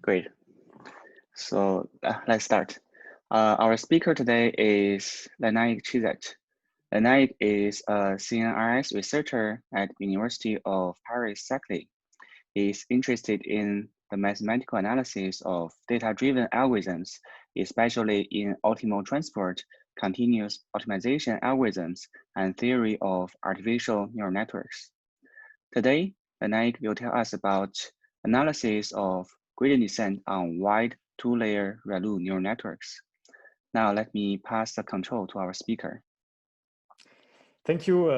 Great. So let's start. Our speaker today is Lenaik Chizet. Lenaik is a CNRS researcher at University of Paris-Saclay. He is interested in the mathematical analysis of data-driven algorithms, especially in optimal transport, continuous optimization algorithms, and theory of artificial neural networks. Today, Lenaik will tell us about analysis of gradient descent on wide two-layer ReLU neural networks. Now let me pass the control to our speaker. Thank you,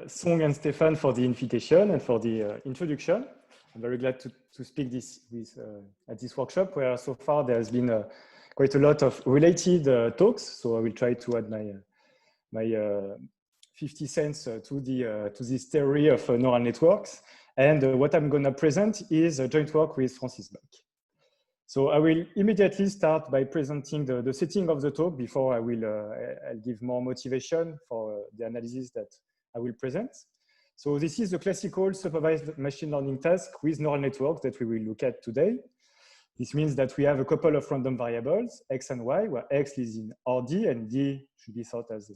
Song and Stefan, for the invitation and for the introduction. I'm very glad to speak at this workshop, where so far there has been quite a lot of related talks. So I will try to add my 50 cents to this theory of neural networks. And what I'm going to present is a joint work with Francis Bach. So I will immediately start by presenting the setting of the talk before I'll give more motivation for the analysis that I will present. So this is the classical supervised machine learning task with neural networks that we will look at today. This means that we have a couple of random variables, x and y, where x is in Rd and d should be thought as a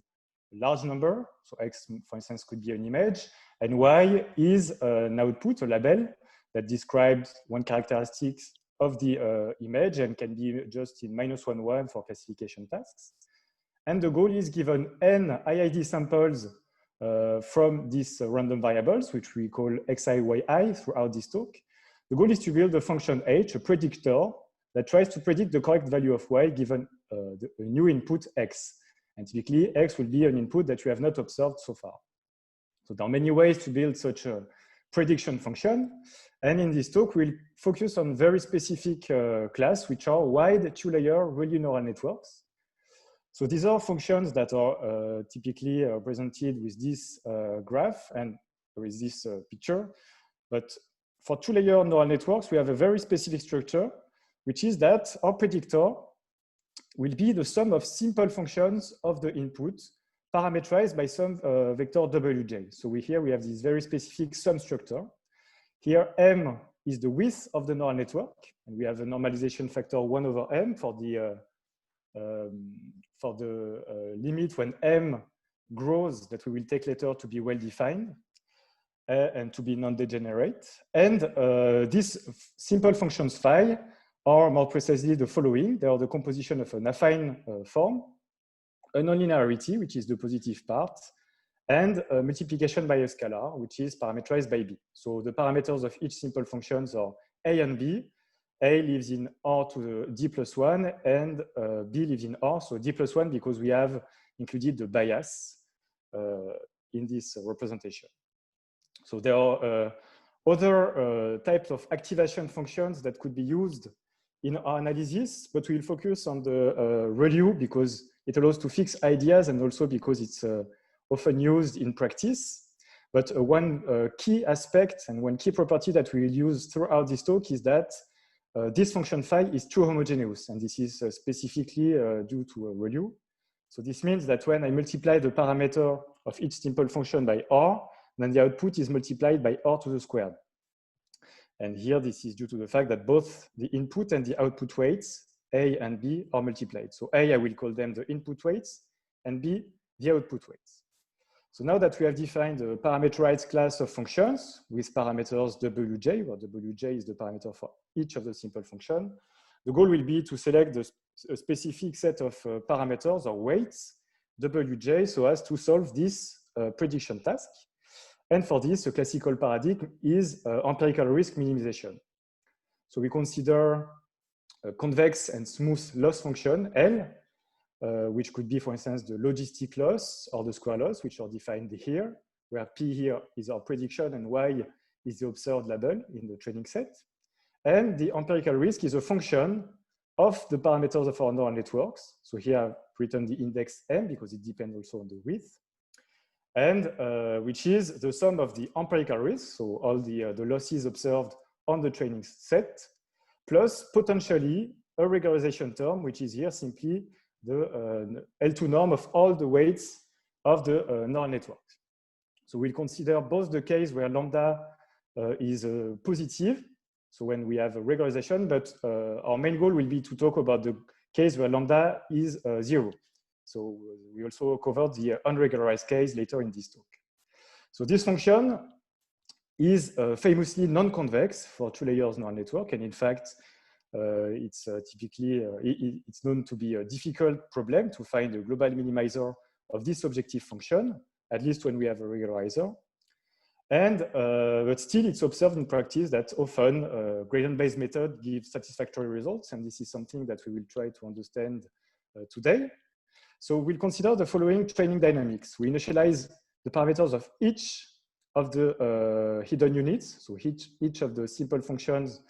large number. So x, for instance, could be an image, and y is an output, a label that describes one characteristic of the image and can be just in -1, 1 for classification tasks. And the goal is given n IID samples from these random variables, which we call xi, yi throughout this talk. The goal is to build a function h, a predictor, that tries to predict the correct value of y given a new input x. And typically, x will be an input that you have not observed so far. So there are many ways to build such a prediction function. And in this talk, we'll focus on very specific class, which are wide two-layer ReLU neural networks. So these are functions that are typically represented with this graph and with this picture. But for two-layer neural networks, we have a very specific structure, which is that our predictor will be the sum of simple functions of the input parameterized by some vector wj. So here we have this very specific sum structure. Here m is the width of the neural network, and we have a normalization factor 1 over m for the limit when m grows that we will take later to be well defined and to be non-degenerate. And these simple functions phi are more precisely the following. They are the composition of an affine form, a nonlinearity, which is the positive part, and multiplication by a scalar, which is parameterized by b. So the parameters of each simple functions are a and b. A lives in R to the d plus 1, and b lives in R, so d plus 1, because we have included the bias in this representation. So there are other types of activation functions that could be used in our analysis, but we'll focus on the ReLU because it allows to fix ideas and also because it's often used in practice. But one key aspect and one key property that we will use throughout this talk is that this function phi is true homogeneous, and this is specifically due to ReLU. So this means that when I multiply the parameter of each simple function by R, then the output is multiplied by R to the squared. And here this is due to the fact that both the input and the output weights, A and B, are multiplied. So A, I will call them the input weights, and B, the output weights. So now that we have defined a parameterized class of functions with parameters wj, where wj is the parameter for each of the simple functions, the goal will be to select a specific set of parameters or weights, wj, so as to solve this prediction task. And for this, a classical paradigm is empirical risk minimization. So we consider a convex and smooth loss function, L, which could be, for instance, the logistic loss or the square loss, which are defined here, where P here is our prediction and Y is the observed label in the training set. And the empirical risk is a function of the parameters of our neural networks. So here I've written the index M because it depends also on the width. And which is the sum of the empirical risk, so all the losses observed on the training set, plus potentially a regularization term, which is here simply the L2 norm of all the weights of the neural network. So we'll consider both the case where lambda is positive, So when we have a regularization, but our main goal will be to talk about the case where lambda is 0. So we also covered the unregularized case later in this talk. So this function is famously non-convex for two layers neural network. And in fact, it's typically, it's known to be a difficult problem to find a global minimizer of this objective function, at least when we have a regularizer. And, but still it's observed in practice that often gradient-based method gives satisfactory results. And this is something that we will try to understand today. So we'll consider the following training dynamics. We initialize the parameters of each of the hidden units. So each of the simple functions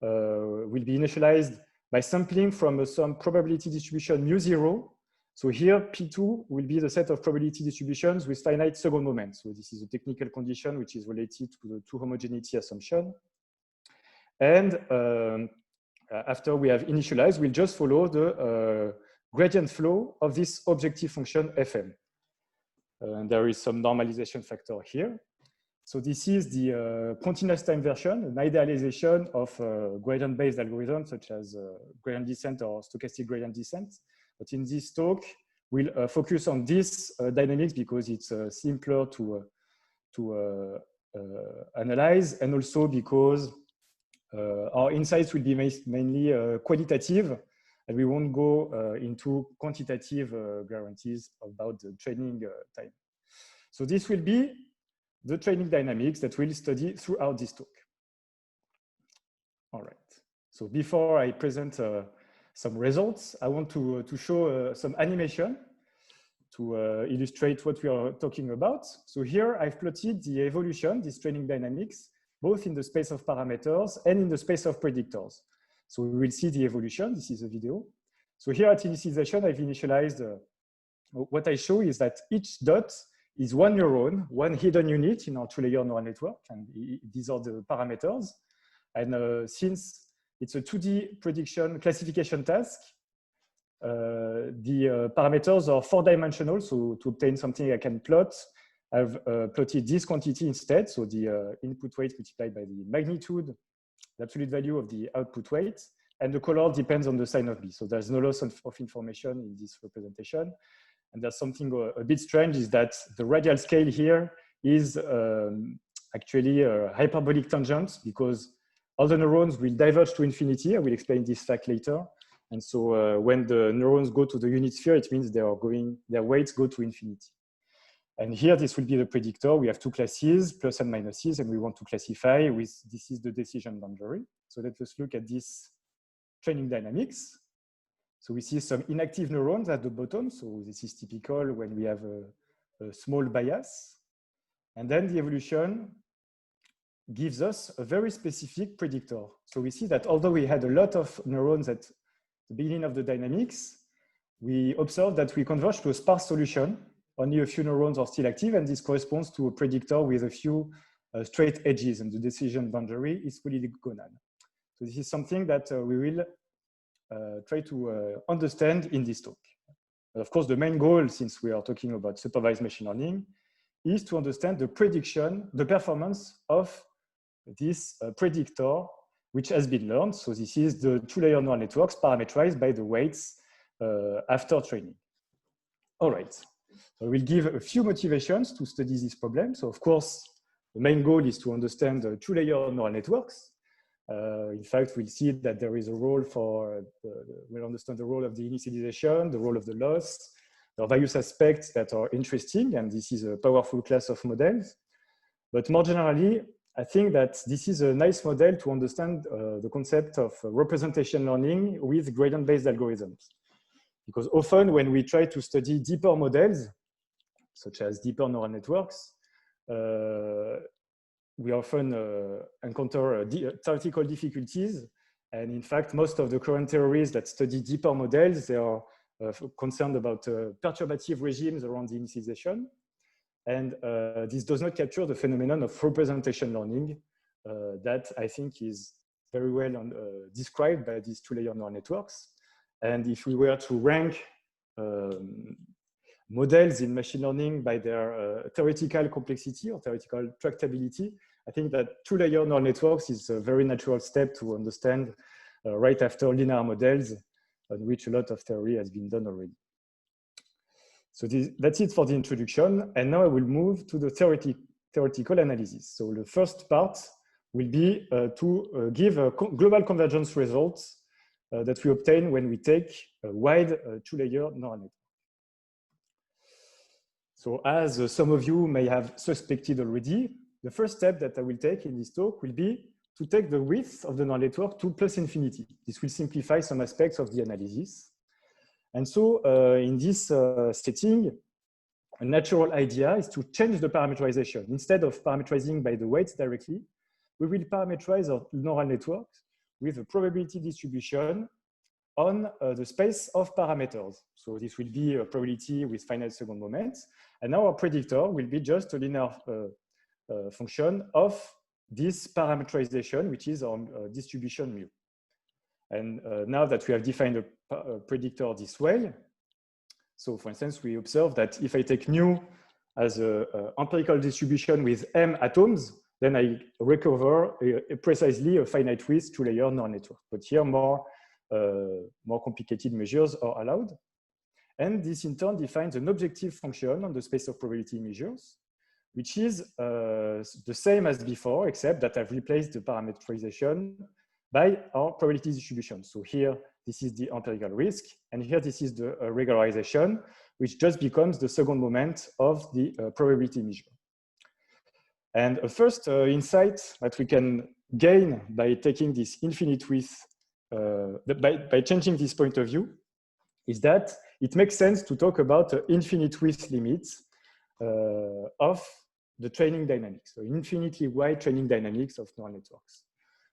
will be initialized by sampling from some probability distribution mu0. So here P2 will be the set of probability distributions with finite second moment. So this is a technical condition which is related to the two homogeneity assumption. And after we have initialized, we'll just follow the gradient flow of this objective function fm. And there is some normalization factor here. So this is the continuous time version, an idealization of gradient-based algorithms such as gradient descent or stochastic gradient descent. But in this talk, we'll focus on this dynamics because it's simpler to analyze, and also because our insights will be mainly qualitative, and we won't go into quantitative guarantees about the training time. So this will be the training dynamics that we'll study throughout this talk. All right. So before I present some results, I want to show some animation to illustrate what we are talking about. So here I've plotted the evolution, this training dynamics, both in the space of parameters and in the space of predictors. So we will see the evolution. This is a video. So here at initialization, I've initialized, what I show is that each dot is one neuron, one hidden unit in our two-layer neural network, and these are the parameters. And since it's a 2D prediction classification task, the parameters are four-dimensional. So to obtain something I can plot, I've plotted this quantity instead. So the input weight multiplied by the magnitude, the absolute value of the output weight, and the color depends on the sign of B. So there's no loss of information in this representation. And there's something a bit strange is that the radial scale here is actually a hyperbolic tangent because all the neurons will diverge to infinity. I will explain this fact later. And so when the neurons go to the unit sphere, it means their weights go to infinity. And here, this will be the predictor. We have two classes, plus and minuses, and we want to classify with, this is the decision boundary. So let us look at this training dynamics. So we see some inactive neurons at the bottom. So this is typical when we have a small bias. And then the evolution gives us a very specific predictor. So we see that although we had a lot of neurons at the beginning of the dynamics, we observe that we converge to a sparse solution. Only a few neurons are still active, and this corresponds to a predictor with a few straight edges, and the decision boundary is polygonal. So this is something that we will try to understand in this talk. But of course, the main goal, since we are talking about supervised machine learning, is to understand the prediction, the performance of this predictor, which has been learned. So this is the two-layer neural networks parameterized by the weights after training. All right. So we'll give a few motivations to study this problem. So of course, the main goal is to understand the two-layer neural networks. In fact, we'll see that there is a role for, we'll understand the role of the initialization, the role of the loss. There are various aspects that are interesting, and this is a powerful class of models. But more generally, I think that this is a nice model to understand the concept of representation learning with gradient-based algorithms. Because often when we try to study deeper models, such as deeper neural networks, we often encounter theoretical difficulties. And in fact, most of the current theories that study deeper models, they are concerned about perturbative regimes around the initialization. And this does not capture the phenomenon of representation learning that I think is very well described by these two-layer neural networks. And if we were to rank models in machine learning by their theoretical complexity or theoretical tractability, I think that two-layer neural networks is a very natural step to understand right after linear models, on which a lot of theory has been done already. So that's it for the introduction. And now I will move to the theoretical analysis. So the first part will be to give a global convergence results that we obtain when we take a wide two-layer neural network. So as some of you may have suspected already, the first step that I will take in this talk will be to take the width of the neural network to plus infinity. This will simplify some aspects of the analysis. And so in this setting, a natural idea is to change the parameterization. Instead of parameterizing by the weights directly, we will parameterize our neural networks with a probability distribution on the space of parameters. So this will be a probability with finite second moments. And now our predictor will be just a linear function of this parameterization, which is our distribution mu. And now that we have defined a predictor this way, so for instance, we observe that if I take mu as an empirical distribution with m atoms, then I recover precisely a finite width two-layer neural network. But here more complicated measures are allowed. And this in turn defines an objective function on the space of probability measures, which is the same as before, except that I've replaced the parameterization by our probability distribution. So here, this is the empirical risk, and here this is the regularization, which just becomes the second moment of the probability measure. And a first insight that we can gain by taking this infinite width, by changing this point of view, is that it makes sense to talk about infinite width limits of the training dynamics, so infinitely wide training dynamics of neural networks.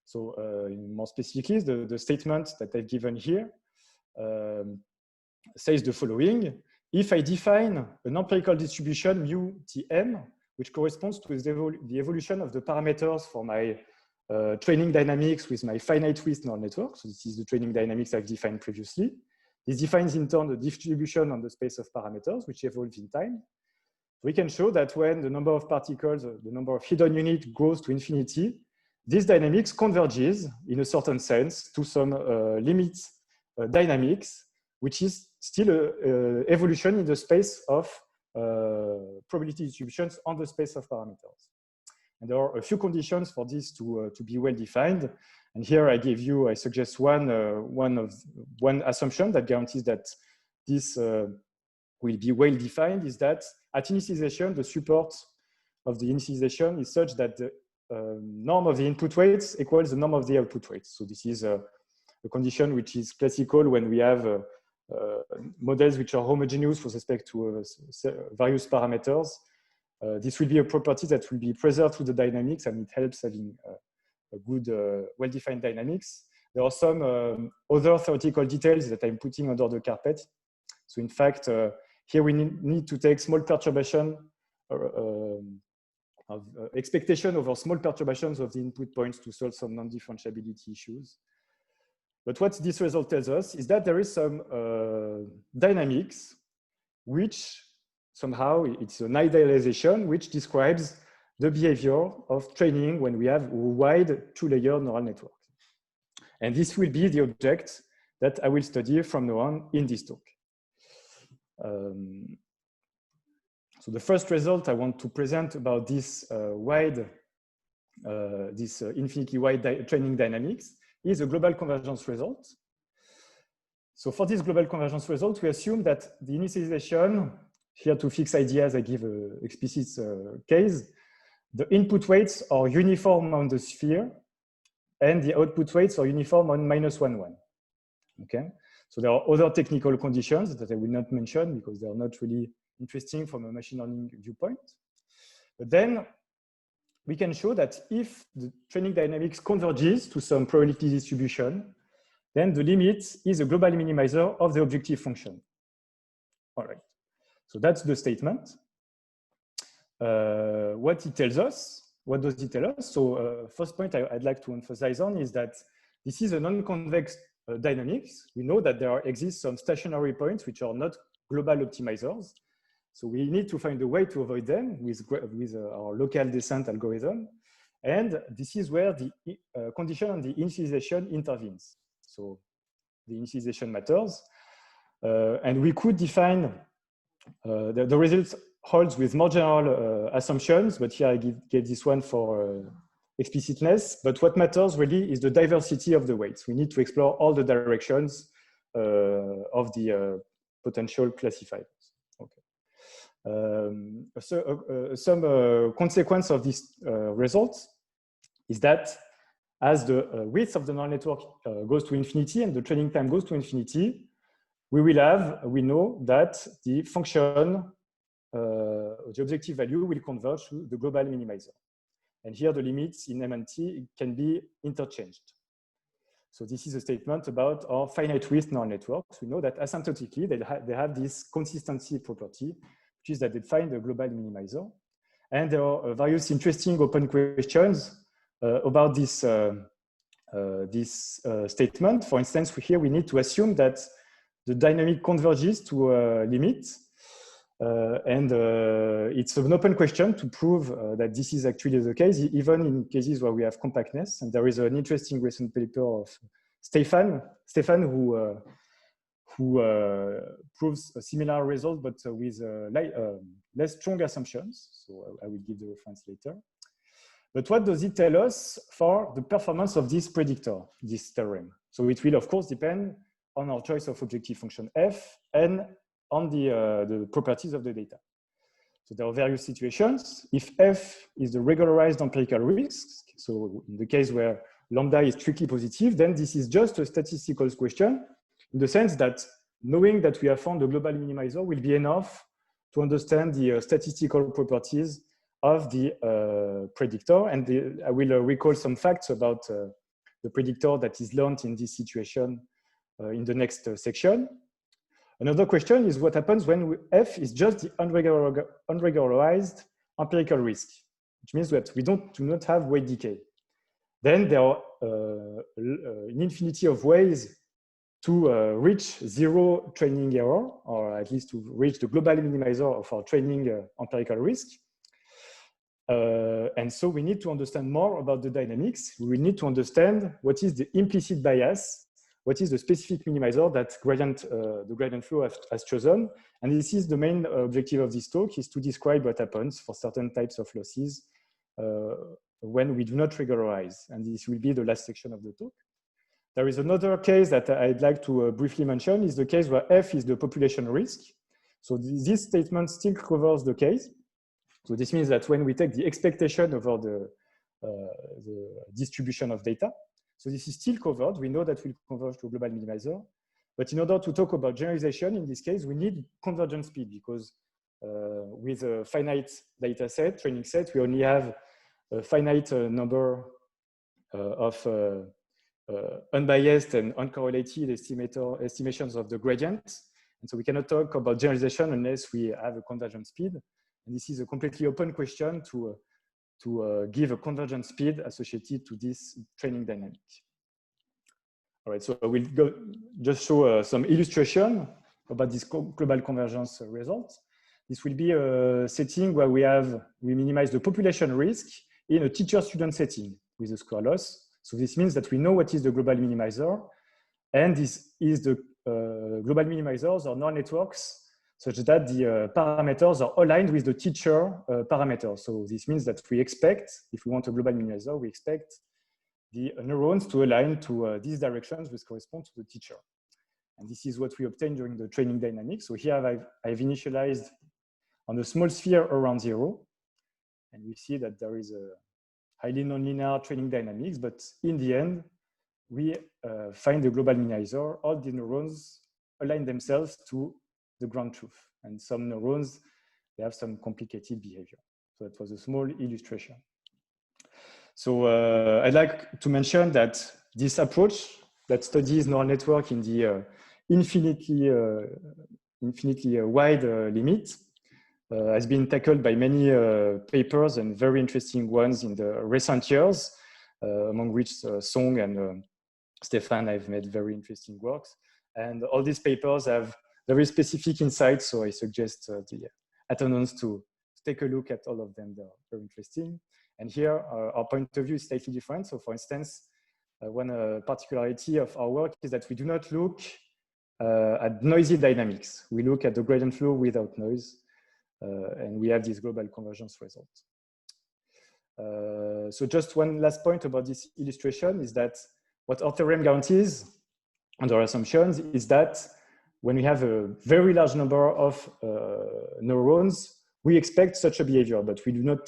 So more specifically, the statement that I've given here says the following. If I define an empirical distribution mu Tm, which corresponds to the evolution of the parameters for my training dynamics with my finite width neural network, so this is the training dynamics I've defined previously. This defines in turn the distribution on the space of parameters, which evolves in time. We can show that when the number of particles, the number of hidden units grows to infinity, this dynamics converges in a certain sense to some limit dynamics, which is still an evolution in the space of probability distributions on the space of parameters. And there are a few conditions for this to be well defined. And here I suggest one assumption that guarantees that this will be well defined is that at initialization, the support of the initialization is such that the norm of the input weights equals the norm of the output weights. So this is a condition which is classical when we have models which are homogeneous with respect to various parameters. This will be a property that will be preserved through the dynamics, and it helps having a good, well-defined dynamics. There are some other theoretical details that I'm putting under the carpet. So in fact, here we need to take small perturbation of expectation over small perturbations of the input points to solve some non-differentiability issues. But what this result tells us is that there is some dynamics which somehow it's an idealization which describes the behavior of training when we have a wide two-layer neural network. And this will be the object that I will study from now on in this talk. So the first result I want to present about this infinitely wide training dynamics is a global convergence result. So for this global convergence result, we assume that the initialization, here to fix ideas, I give an explicit case. The input weights are uniform on the sphere, and the output weights are uniform on -1, 1. Okay. So there are other technical conditions that I will not mention because they are not really interesting from a machine learning viewpoint. But then we can show that if the training dynamics converges to some probability distribution, then the limit is a global minimizer of the objective function. All right. So that's the statement. What it tells us, what does it tell us? So first point I'd like to emphasize on is that this is a non-convex dynamics. We know that there exist some stationary points which are not global optimizers. So we need to find a way to avoid them with our local descent algorithm. And this is where the condition on the initialization intervenes. So the initialization matters. And we could define the results holds with more general assumptions, but here I gave this one for explicitness. But what matters really is the diversity of the weights. We need to explore all the directions of the potential classifiers. Okay. Some consequence of this result is that as the width of the neural network goes to infinity and the training time goes to infinity, we know that the function, the objective value will converge to the global minimizer. And here the limits in M and T can be interchanged. So this is a statement about our finite width neural networks. We know that asymptotically, they have this consistency property, which is that they find the global minimizer. And there are various interesting open questions about this statement. For instance, here we need to assume that the dynamic converges to a limit. It's an open question to prove that this is actually the case, even in cases where we have compactness. And there is an interesting recent paper of Stefan who proves a similar result, but with less strong assumptions. So I will give the reference later. But what does it tell us for the performance of this predictor, this theorem? So it will, of course, depend on our choice of objective function f and on the properties of the data. So there are various situations. If f is the regularized empirical risk, so in the case where lambda is strictly positive, then this is just a statistical question in the sense that knowing that we have found the global minimizer will be enough to understand the statistical properties of the predictor. And I will recall some facts about the predictor that is learned in this situation in the next section. Another question is what happens when f is just the unregularized empirical risk, which means that we do not have weight decay. Then there are an infinity of ways to reach zero training error, or at least to reach the global minimizer of our training empirical risk. And so we need to understand more about the dynamics. We need to understand what is the implicit bias, what is the specific minimizer that the gradient flow has chosen. And this is the main objective of this talk, is to describe what happens for certain types of losses when we do not regularize. And this will be the last section of the talk. There is another case that I'd like to briefly mention, is the case where f is the population risk. So this statement still covers the case. So this means that when we take the expectation over the distribution of data, so this is still covered. We know that we'll converge to a global minimizer. But in order to talk about generalization, in this case, we need convergence speed because with a finite data set, training set, we only have a finite number of unbiased and uncorrelated estimations of the gradient. And so we cannot talk about generalization unless we have a convergence speed. And this is a completely open question to give a convergence speed associated to this training dynamic. All right, so I will just show some illustration about this global convergence result. This will be a setting where we minimize the population risk in a teacher-student setting with a square loss. So this means that we know what is the global minimizer, and this is the global minimizers or neural networks such that the parameters are aligned with the teacher parameters. So this means that we expect, if we want a global minimizer, we expect the neurons to align to these directions which correspond to the teacher. And this is what we obtained during the training dynamics. So here I've initialized on a small sphere around 0. And we see that there is a highly nonlinear training dynamics, but in the end, we find the global minimizer. All the neurons align themselves to the ground truth. And some neurons, they have some complicated behavior. So that was a small illustration. So I'd like to mention that this approach that studies neural network in the infinitely wide limit has been tackled by many papers and very interesting ones in the recent years, among which Song and Stefan have made very interesting works. And all these papers have very specific insights, so I suggest the attendants to take a look at all of them. They're very interesting. And here, our point of view is slightly different. So for instance, one particularity of our work is that we do not look at noisy dynamics. We look at the gradient flow without noise, and we have this global convergence result. So just one last point about this illustration is that what our theorem guarantees under assumptions is that when we have a very large number of neurons, we expect such a behavior, but we do not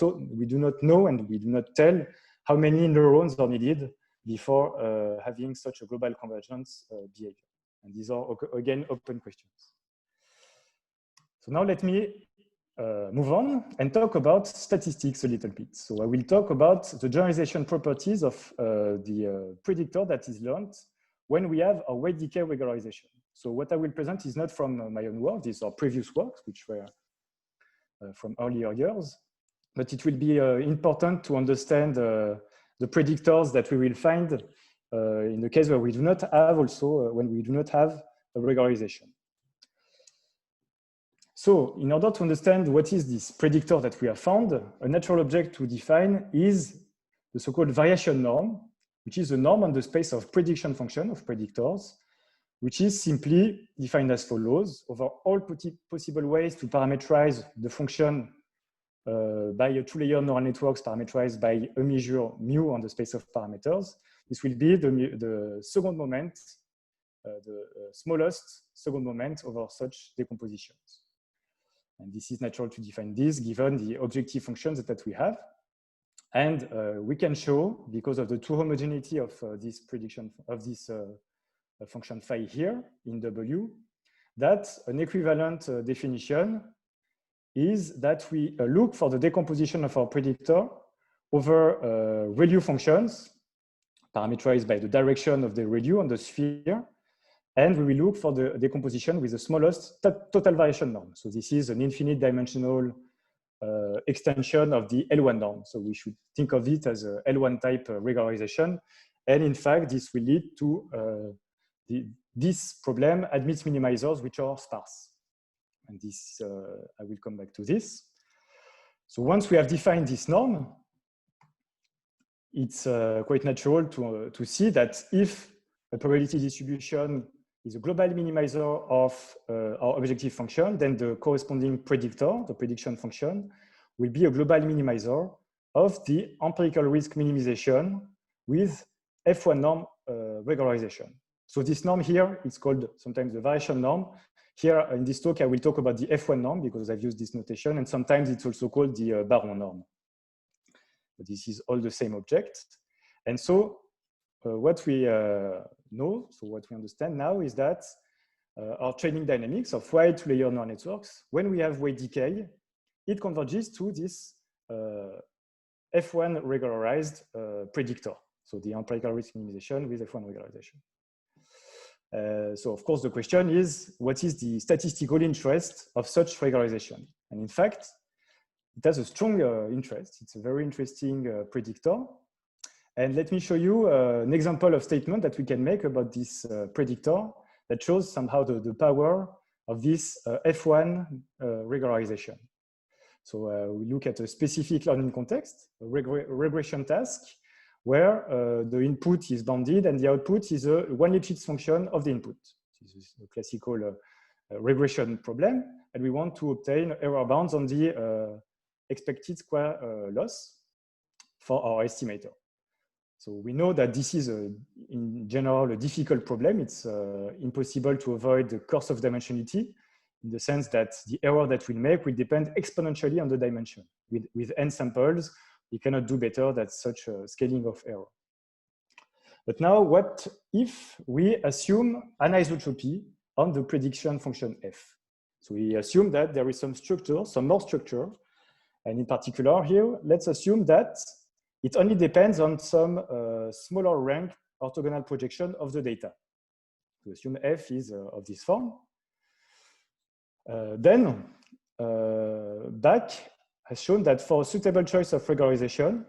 know and we do not tell how many neurons are needed before having such a global convergence behavior. And these are, again, open questions. So now let me move on and talk about statistics a little bit. So I will talk about the generalization properties of the predictor that is learned when we have a weight decay regularization. So what I will present is not from my own work, these are previous works, which were from earlier years, but it will be important to understand the predictors that we will find in the case where we do not have also, when we do not have a regularization. So in order to understand what is this predictor that we have found, a natural object to define is the so-called variation norm, which is a norm on the space of prediction function of predictors, which is simply defined as follows: over all possible ways to parameterize the function by a two-layer neural networks parameterized by a measure mu on the space of parameters, this will be the second moment, the smallest second moment over such decompositions. And this is natural to define this given the objective functions that we have. And we can show, because of the two homogeneity of this prediction of this function phi here in W, that an equivalent definition is that we look for the decomposition of our predictor over ReLU functions parameterized by the direction of the ReLU on the sphere, and we will look for the decomposition with the smallest total variation norm. So this is an infinite dimensional extension of the L1 norm. So we should think of it as a L1 type regularization. And in fact, this will lead to this problem admits minimizers which are sparse. And this, I will come back to this. So once we have defined this norm, it's quite natural to see that if a probability distribution is a global minimizer of our objective function, then the corresponding predictor, the prediction function, will be a global minimizer of the empirical risk minimization with F1 norm regularization. So this norm here, it's called sometimes the variation norm. Here in this talk, I will talk about the F1 norm because I've used this notation, and sometimes it's also called the Baron norm. But this is all the same object. And so what we know, so what we understand now is that our training dynamics of wide two-layer neural networks, when we have weight decay, it converges to this F1 regularized predictor. So the empirical risk minimization with F1 regularization. So of course the question is, what is the statistical interest of such regularization? And in fact, it has a strong interest. It's a very interesting predictor. And let me show you an example of statement that we can make about this predictor that shows somehow the power of this F1 regularization. So we look at a specific learning context, a regression task, where the input is bounded and the output is a one-Lipschitz function of the input. This is a classical regression problem, and we want to obtain error bounds on the expected square loss for our estimator. So we know that this is, in general, a difficult problem. It's impossible to avoid the course of dimensionality in the sense that the error that we make will depend exponentially on the dimension. With n samples, we cannot do better than such a scaling of error. But now, what if we assume anisotropy on the prediction function f? So we assume that there is some structure, some more structure. And in particular here, let's assume that it only depends on some smaller rank orthogonal projection of the data. We assume f is of this form. Then Bach has shown that for a suitable choice of regularization,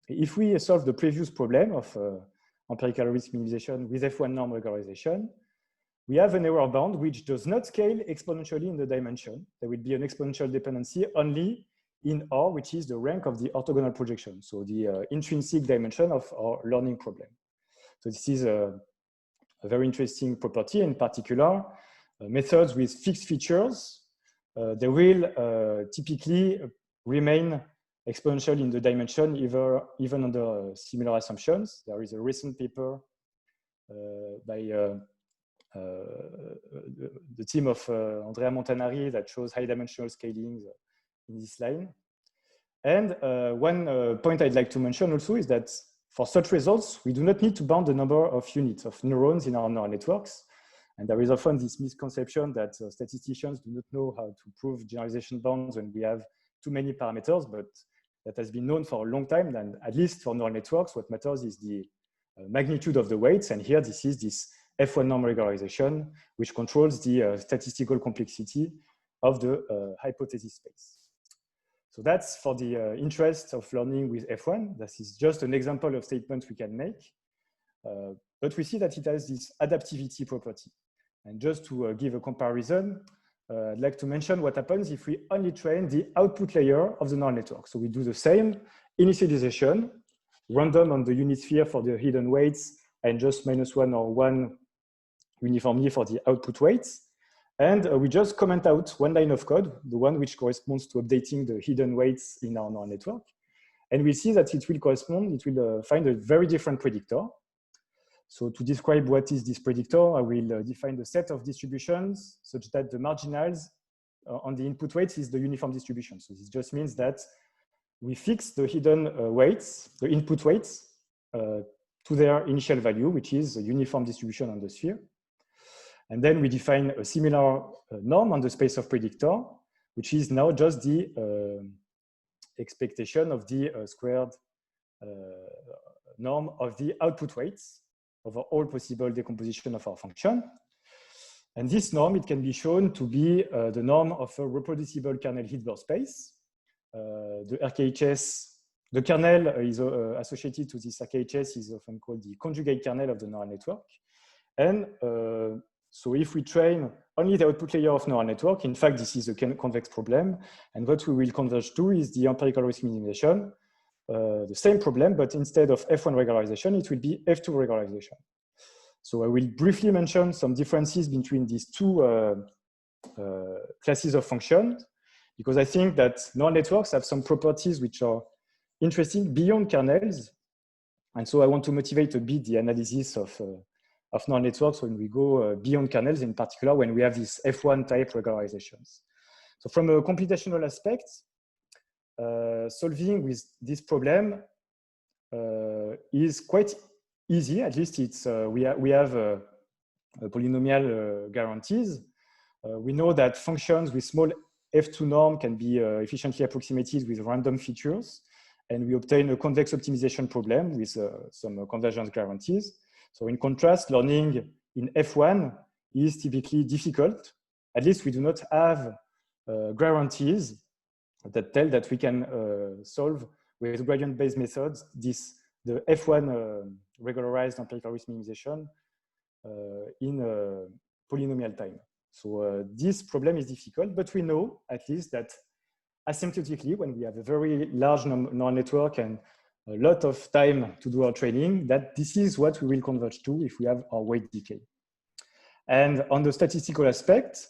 if we solve the previous problem of empirical risk minimization with F1 norm regularization, we have an error bound which does not scale exponentially in the dimension. There will be an exponential dependency only in R, which is the rank of the orthogonal projection, so the intrinsic dimension of our learning problem. So this is a very interesting property. In particular, methods with fixed features, they will typically remain exponential in the dimension even under similar assumptions. There is a recent paper by the team of Andrea Montanari that shows high dimensional scaling in this line. And one point I'd like to mention also is that for such results, we do not need to bound the number of units of neurons in our neural networks. And there is often this misconception that statisticians do not know how to prove generalization bounds when we have too many parameters, but that has been known for a long time. And at least for neural networks, what matters is the magnitude of the weights. And here, this is this F1 norm regularization, which controls the statistical complexity of the hypothesis space. So that's for the interest of learning with F1. This is just an example of statement we can make. But we see that it has this adaptivity property. And just to give a comparison, I'd like to mention what happens if we only train the output layer of the neural network. So we do the same initialization, random on the unit sphere for the hidden weights, and just -1 or 1 uniformly for the output weights. And we just comment out one line of code, the one which corresponds to updating the hidden weights in our neural network. And we see that it will correspond, it will find a very different predictor. So to describe what is this predictor, I will define the set of distributions such that the marginals on the input weights is the uniform distribution. So this just means that we fix the hidden weights, the input weights, to their initial value, which is a uniform distribution on the sphere. And then we define a similar norm on the space of predictor, which is now just the expectation of the squared norm of the output weights over all possible decomposition of our function. And this norm, it can be shown to be the norm of a reproducible kernel Hilbert space. The RKHS, the kernel is associated to this RKHS is often called the conjugate kernel of the neural network. And so if we train only the output layer of neural network, in fact, this is a convex problem. And what we will converge to is the empirical risk minimization, the same problem, but instead of F1 regularization, it will be F2 regularization. So I will briefly mention some differences between these two classes of functions, because I think that neural networks have some properties which are interesting beyond kernels. And so I want to motivate a bit the analysis of neural networks when we go beyond kernels, in particular when we have these F1 type regularizations. So from a computational aspect, solving with this problem is quite easy. At least it's we have polynomial guarantees. We know that functions with small F2 norm can be efficiently approximated with random features, and we obtain a convex optimization problem with some convergence guarantees. So in contrast, learning in F1 is typically difficult. At least we do not have guarantees that tell that we can solve with gradient-based methods the F1 regularized empirical risk minimization in polynomial time. So this problem is difficult, but we know at least that asymptotically, when we have a very large neural network and a lot of time to do our training, that this is what we will converge to if we have our weight decay. And on the statistical aspect,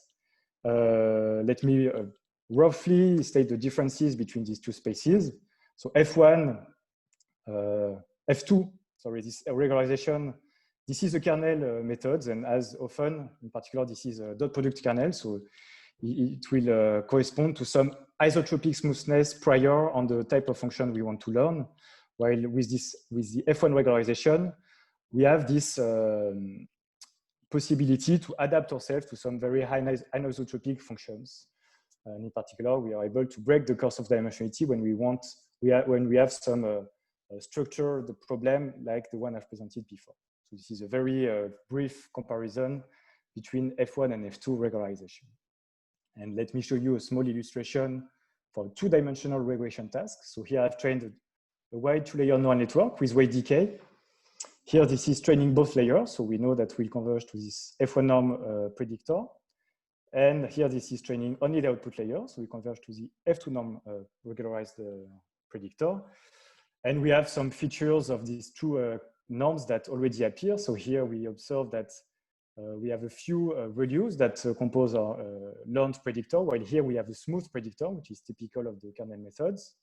let me roughly state the differences between these two spaces. So F1, F2, sorry, this regularization, this is a kernel methods, and as often, in particular, this is a dot product kernel, so it will correspond to some isotropic smoothness prior on the type of function we want to learn. While with the F1 regularization, we have this possibility to adapt ourselves to some very high anisotropic functions. And in particular, we are able to break the curse of dimensionality when we have some structure the problem like the one I've presented before. So this is a very brief comparison between F1 and F2 regularization. And let me show you a small illustration for two-dimensional regression tasks. So here I've trained a wide two-layer neural network with weight decay. Here, this is training both layers. So we know that we'll converge to this F1 norm predictor. And here, this is training only the output layer. So we converge to the F2 norm regularized predictor. And we have some features of these two norms that already appear. So here we observe that we have a few values that compose our learned predictor, while here we have a smooth predictor, which is typical of the kernel methods.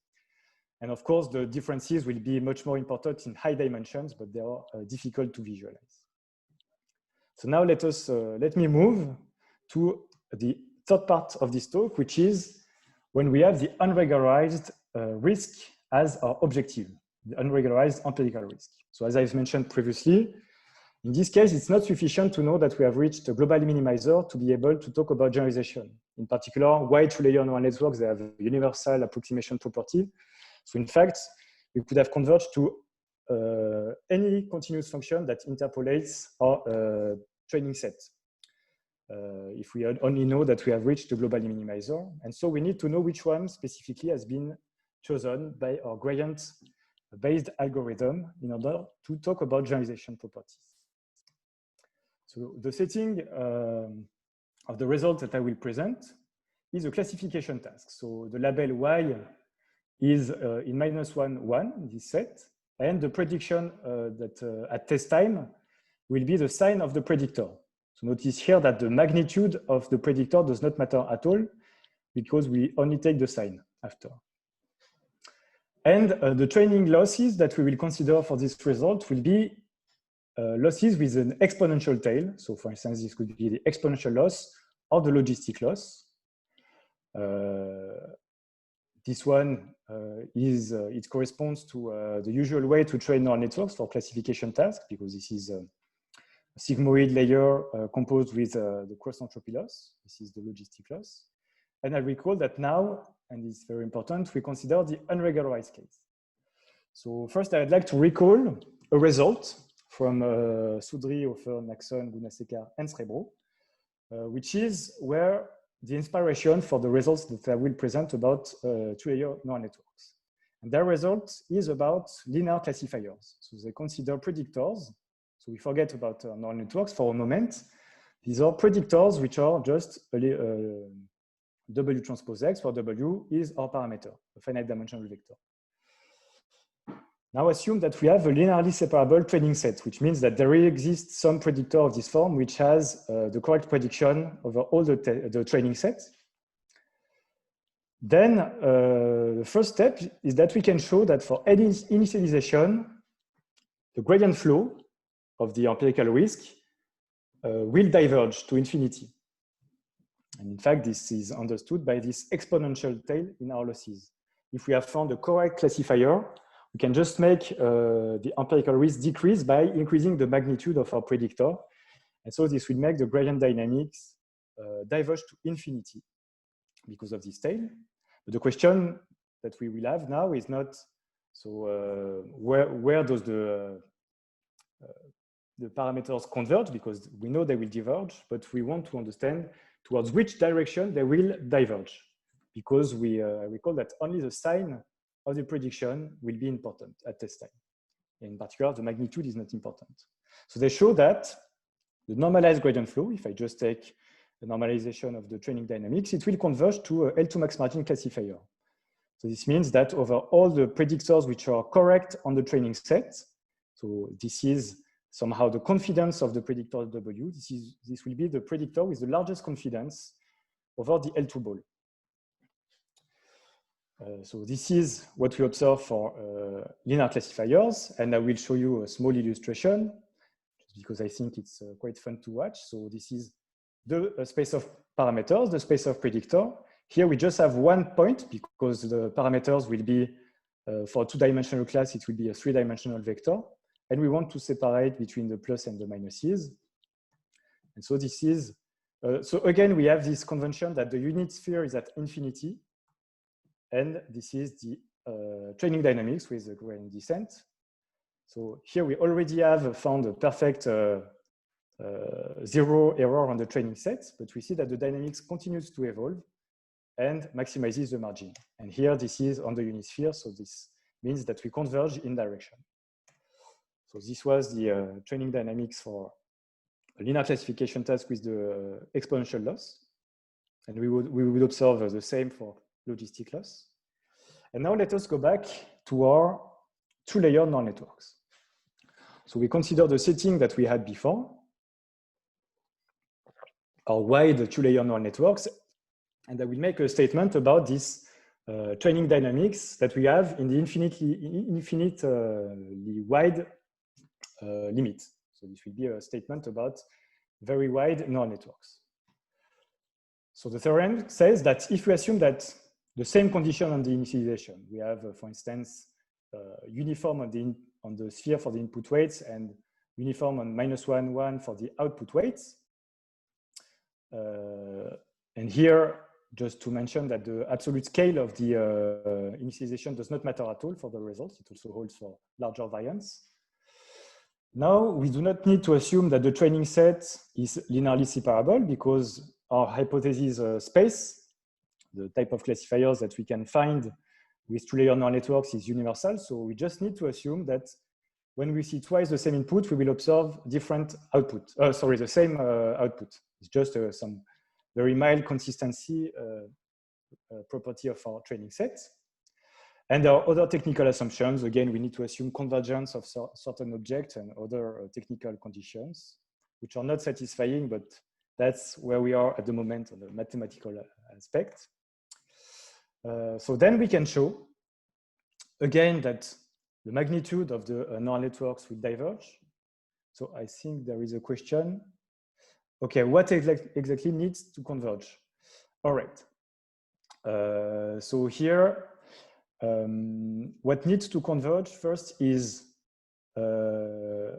And of course, the differences will be much more important in high dimensions, but they are difficult to visualize. So now let me move to the third part of this talk, which is when we have the unregularized risk as our objective, the unregularized empirical risk. So as I've mentioned previously, in this case, it's not sufficient to know that we have reached a global minimizer to be able to talk about generalization. In particular, wide two-layer neural networks, they have a universal approximation property. So in fact, we could have converged to any continuous function that interpolates our training set. If we only know that we have reached the global minimizer. And so we need to know which one specifically has been chosen by our gradient-based algorithm in order to talk about generalization properties. So the setting of the result that I will present is a classification task. So the label Y is in -1, 1 in this set, and the prediction that at test time will be the sign of the predictor. So notice here that the magnitude of the predictor does not matter at all because we only take the sign after. And the training losses that we will consider for this result will be losses with an exponential tail. So for instance, this could be the exponential loss or the logistic loss. This one it corresponds to the usual way to train neural networks for classification tasks, because this is a sigmoid layer composed with the cross-entropy loss. This is the logistic loss. And I recall that now, and it's very important, we consider the unregularized case. So first, I'd like to recall a result from Soudry, Hofer, Naxon, Gunasekar, and Srebro, which is where the inspiration for the results that I will present about two-layer neural networks. And their result is about linear classifiers. So they consider predictors. So we forget about neural networks for a moment. These are predictors which are just W transpose X, where W is our parameter, a finite dimensional vector. Now assume that we have a linearly separable training set, which means that there exists some predictor of this form which has the correct prediction over all the training sets. Then the first step is that we can show that for any initialization, the gradient flow of the empirical risk will diverge to infinity. And in fact, this is understood by this exponential tail in our losses. If we have found the correct classifier, we can just make the empirical risk decrease by increasing the magnitude of our predictor. And so this will make the gradient dynamics diverge to infinity because of this tail. But the question that we will have now is not, so where does the parameters converge, because we know they will diverge, but we want to understand towards which direction they will diverge, because we recall that only the sign of the prediction will be important at test time. In particular, the magnitude is not important. So they show that the normalized gradient flow, if I just take the normalization of the training dynamics, it will converge to a L2 max margin classifier. So this means that over all the predictors which are correct on the training set, so this is somehow the confidence of the predictor W, this will be the predictor with the largest confidence over the L2 ball. So this is what we observe for linear classifiers, and I will show you a small illustration just because I think it's quite fun to watch. So this is the space of parameters, the space of predictor. Here we just have one point because the parameters will be, for a two-dimensional class, it will be a three-dimensional vector. And we want to separate between the plus and the minuses. And so this is, so again, we have this convention that the unit sphere is at infinity. And this is the training dynamics with the gradient descent. So here we already have found a perfect zero error on the training set, but we see that the dynamics continues to evolve and maximizes the margin. And here this is on the unit sphere, so this means that we converge in direction. So this was the training dynamics for a linear classification task with the exponential loss. And we would observe the same for logistic loss. And now let us go back to our two-layer neural networks. So we consider the setting that we had before, our wide two-layer neural networks, and I will make a statement about this training dynamics that we have in the infinitely wide limit. So this will be a statement about very wide neural networks. So the theorem says that if we assume that the same condition on the initialization, we have, for instance, uniform on the sphere for the input weights and uniform on -1, 1 for the output weights. And here, just to mention that the absolute scale of the initialization does not matter at all for the results. It also holds for larger variance. Now, we do not need to assume that the training set is linearly separable because our hypothesis space, the type of classifiers that we can find with two-layer neural networks, is universal. So we just need to assume that when we see twice the same input, we will observe different output. The same output. It's just some very mild consistency property of our training set. And there are other technical assumptions. Again, we need to assume convergence of certain objects and other technical conditions, which are not satisfying, but that's where we are at the moment on the mathematical aspect. So then we can show, again, that the magnitude of the neural networks will diverge. So I think there is a question. Okay, what exactly needs to converge? All right. So here, what needs to converge first is a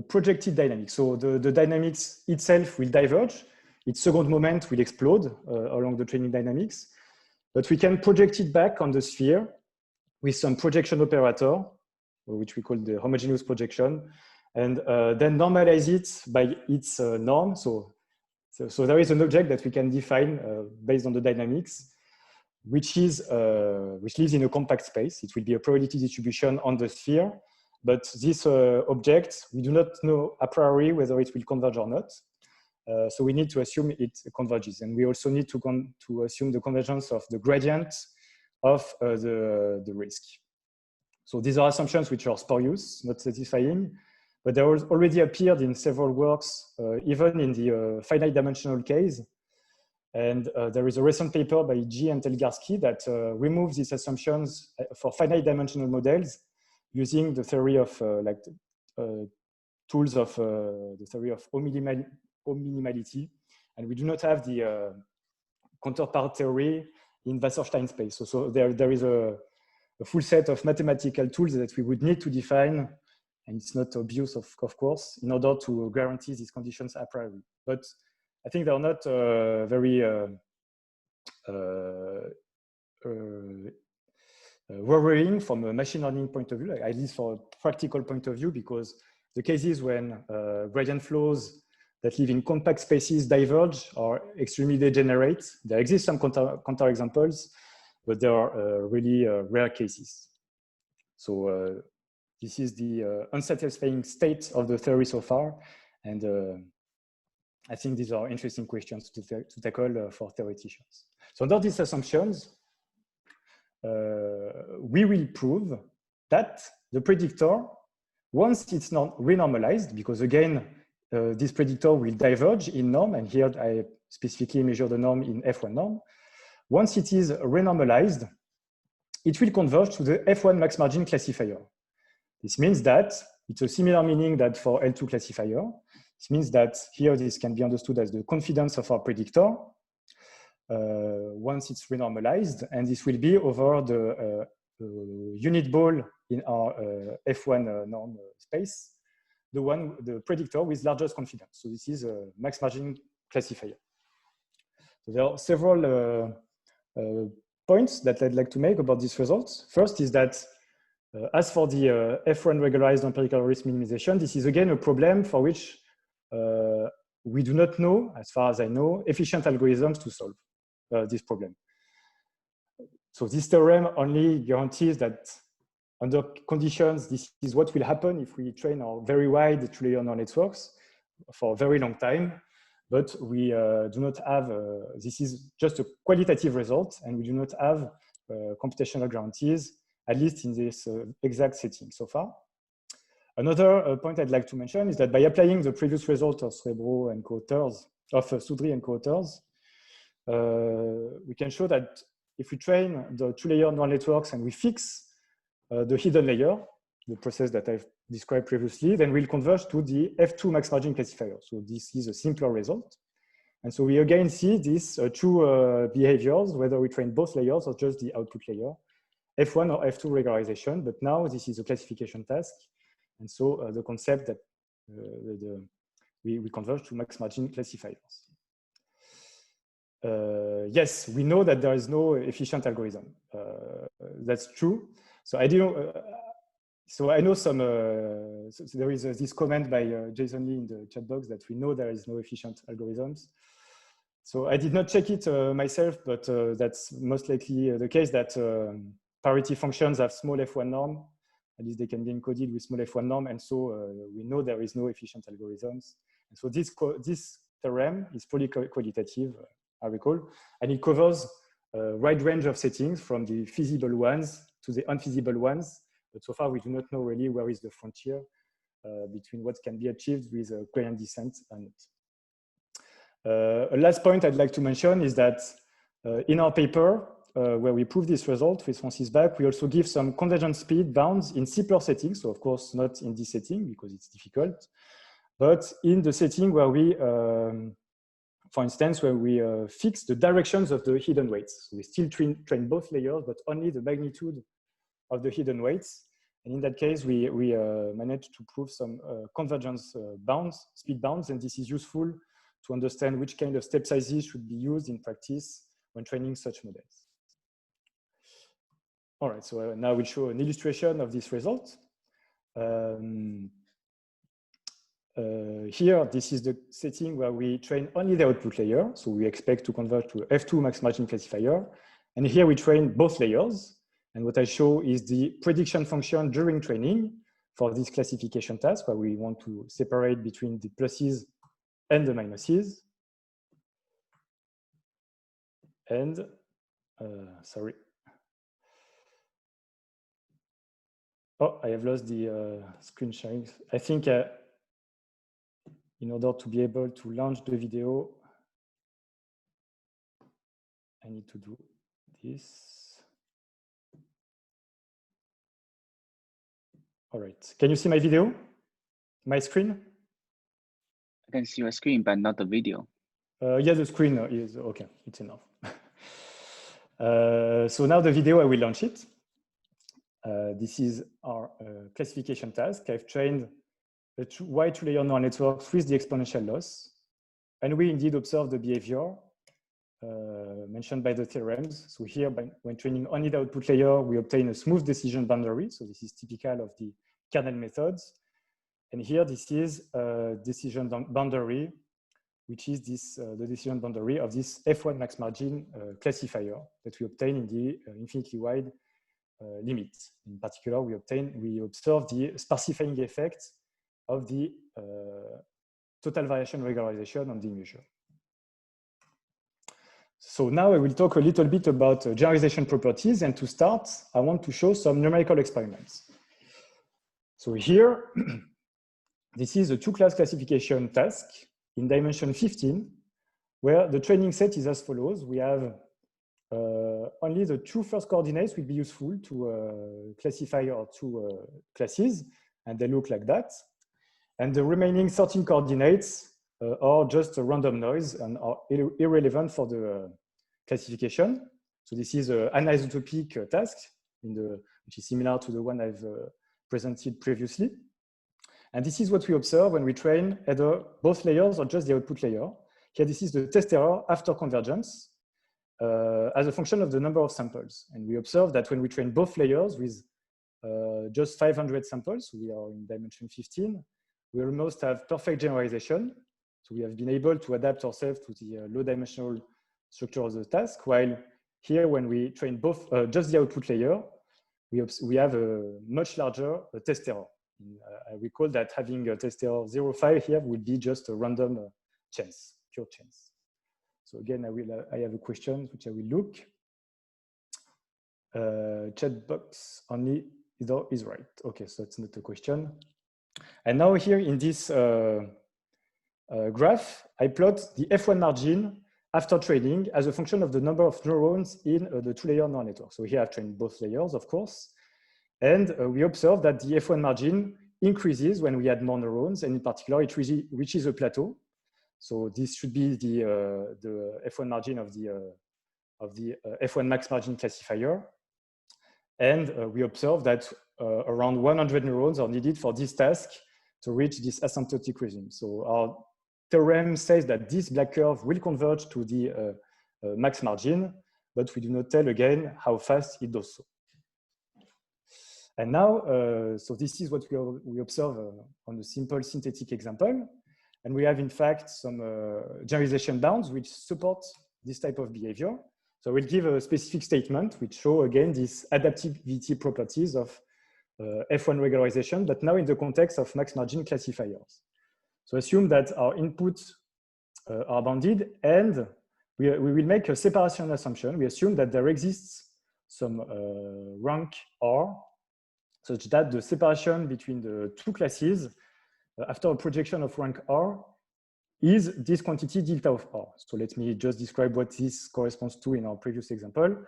projected dynamic. So the dynamics itself will diverge. Its second moment will explode along the training dynamics. But we can project it back on the sphere with some projection operator, which we call the homogeneous projection, and then normalize it by its norm. So there is an object that we can define based on the dynamics, which lives in a compact space. It will be a probability distribution on the sphere, but this object, we do not know a priori whether it will converge or not. So we need to assume it converges, and we also need to assume the convergence of the gradient of the risk. So these are assumptions which are spurious, not satisfying, but they already appeared in several works, even in the finite dimensional case. And there is a recent paper by G and Telgarsky that removes these assumptions for finite dimensional models using the theory of tools of the theory of O-minimality. And we do not have the counterpart theory in Wasserstein space. So there is a full set of mathematical tools that we would need to define, and it's not obvious, of course, in order to guarantee these conditions a priori. But I think they are not very worrying from a machine learning point of view, at least for a practical point of view, because the cases when gradient flows that live in compact spaces diverge are extremely degenerate. There exist some counterexamples, but there are really rare cases. So this is the unsatisfying state of the theory so far. And I think these are interesting questions to tackle for theoreticians. So under these assumptions, we will prove that the predictor, once it's not renormalized, because again, this predictor will diverge in norm, and here I specifically measure the norm in F1 norm. Once it is renormalized, it will converge to the F1 max margin classifier. This means that it's a similar meaning that for L2 classifier. This means that here this can be understood as the confidence of our predictor once it's renormalized, and this will be over the unit ball in our F1 norm space, the predictor with largest confidence. So this is a max margin classifier. So there are several points that I'd like to make about these results. First is that as for the F1 regularized empirical risk minimization, this is again a problem for which we do not know, as far as I know, efficient algorithms to solve this problem. So this theorem only guarantees that under conditions, this is what will happen if we train our very wide two-layer neural networks for a very long time. but we do not have, this is just a qualitative result, and we do not have computational guarantees, at least in this exact setting so far. Another point I'd like to mention is that by applying the previous result of Srebro and co-authors, of Soudry and co-authors, we can show that if we train the two-layer neural networks and we fix the hidden layer, the process that I've described previously, then we'll converge to the F2 max margin classifier. So this is a simpler result. And so we again see these two behaviors, whether we train both layers or just the output layer, F1 or F2 regularization. But now this is a classification task. And so the concept that we converge to max margin classifiers. Yes, we know that there is no efficient algorithm. That's true. So I do. So I know some. So there is this comment by Jason Lee in the chat box that we know there is no efficient algorithms. So I did not check it myself, but that's most likely the case that parity functions have small f1 norm. At least they can be encoded with small f1 norm, and so we know there is no efficient algorithms. And so this theorem is fully qualitative, I recall, and it covers a wide range of settings from the feasible ones to the unfeasible ones. But so far, we do not know really where is the frontier between what can be achieved with a gradient descent and not. A last point I'd like to mention is that in our paper, where we prove this result with Francis Bach, we also give some convergence speed bounds in simpler settings. So of course, not in this setting because it's difficult, but in the setting where we, for instance, where we fix the directions of the hidden weights. So we still train both layers, but only the magnitude of the hidden weights. And in that case, we managed to prove some convergence bounds, speed bounds, and this is useful to understand which kind of step sizes should be used in practice when training such models. All right, so now we'll show an illustration of this result. Here, this is the setting where we train only the output layer. So we expect to convert to F2 max margin classifier. And here we train both layers. And what I show is the prediction function during training for this classification task, where we want to separate between the pluses and the minuses. And, sorry. Oh, I have lost the screen sharing. I think in order to be able to launch the video, I need to do this. All right, can you see my video? My screen? I can see your screen, but not the video. Yeah, the screen is okay, it's enough. So now the video, I will launch it. This is our classification task. I've trained a wide two-layer neural network with the exponential loss. And we indeed observe the behavior mentioned by the theorems. So here, when training only the output layer, we obtain a smooth decision boundary. So this is typical of the kernel methods. And here, this is a decision boundary, which is this, the decision boundary of this F1 max margin classifier that we obtain in the infinitely wide limit. In particular, we observe the sparsifying effect of the total variation regularization on the measure. So now I will talk a little bit about generalization properties, and to start, I want to show some numerical experiments. So here, this is a two-class classification task in dimension 15, where the training set is as follows. We have only the two first coordinates will be useful to classify our two classes, and they look like that. And the remaining 13 coordinates are just a random noise and are irrelevant for the classification. So this is an anisotropic task, which is similar to the one I've presented previously. And this is what we observe when we train either both layers or just the output layer. Here, this is the test error after convergence as a function of the number of samples. And we observe that when we train both layers with just 500 samples, so we are in dimension 15, we almost have perfect generalization. So we have been able to adapt ourselves to the low dimensional structure of the task, while here, when we train both just the output layer, we have a much larger test error. I recall that having a test error 0.5 here would be just a random chance, pure chains. So again, I have a question which I will look. Chat box only is right. Okay, so it's not a question. And now here in this graph, I plot the F1 margin after training as a function of the number of neurons in the two-layer neural network. So here I've trained both layers, of course. And we observe that the F1 margin increases when we add more neurons, and in particular, it reaches a plateau. So this should be the F1 margin of the F1 max margin classifier. And we observe that around 100 neurons are needed for this task to reach this asymptotic regime. So our theorem says that this black curve will converge to the max margin, but we do not tell again how fast it does so. And now, so this is what we observe on a simple synthetic example. And we have, in fact, some generalization bounds which support this type of behavior. So we'll give a specific statement which show, again, these adaptivity properties of F1 regularization, but now in the context of max margin classifiers. So assume that our inputs are bounded, and we will make a separation assumption. We assume that there exists some rank R, such that the separation between the two classes after a projection of rank R is this quantity delta of R. So let me just describe what this corresponds to in our previous example.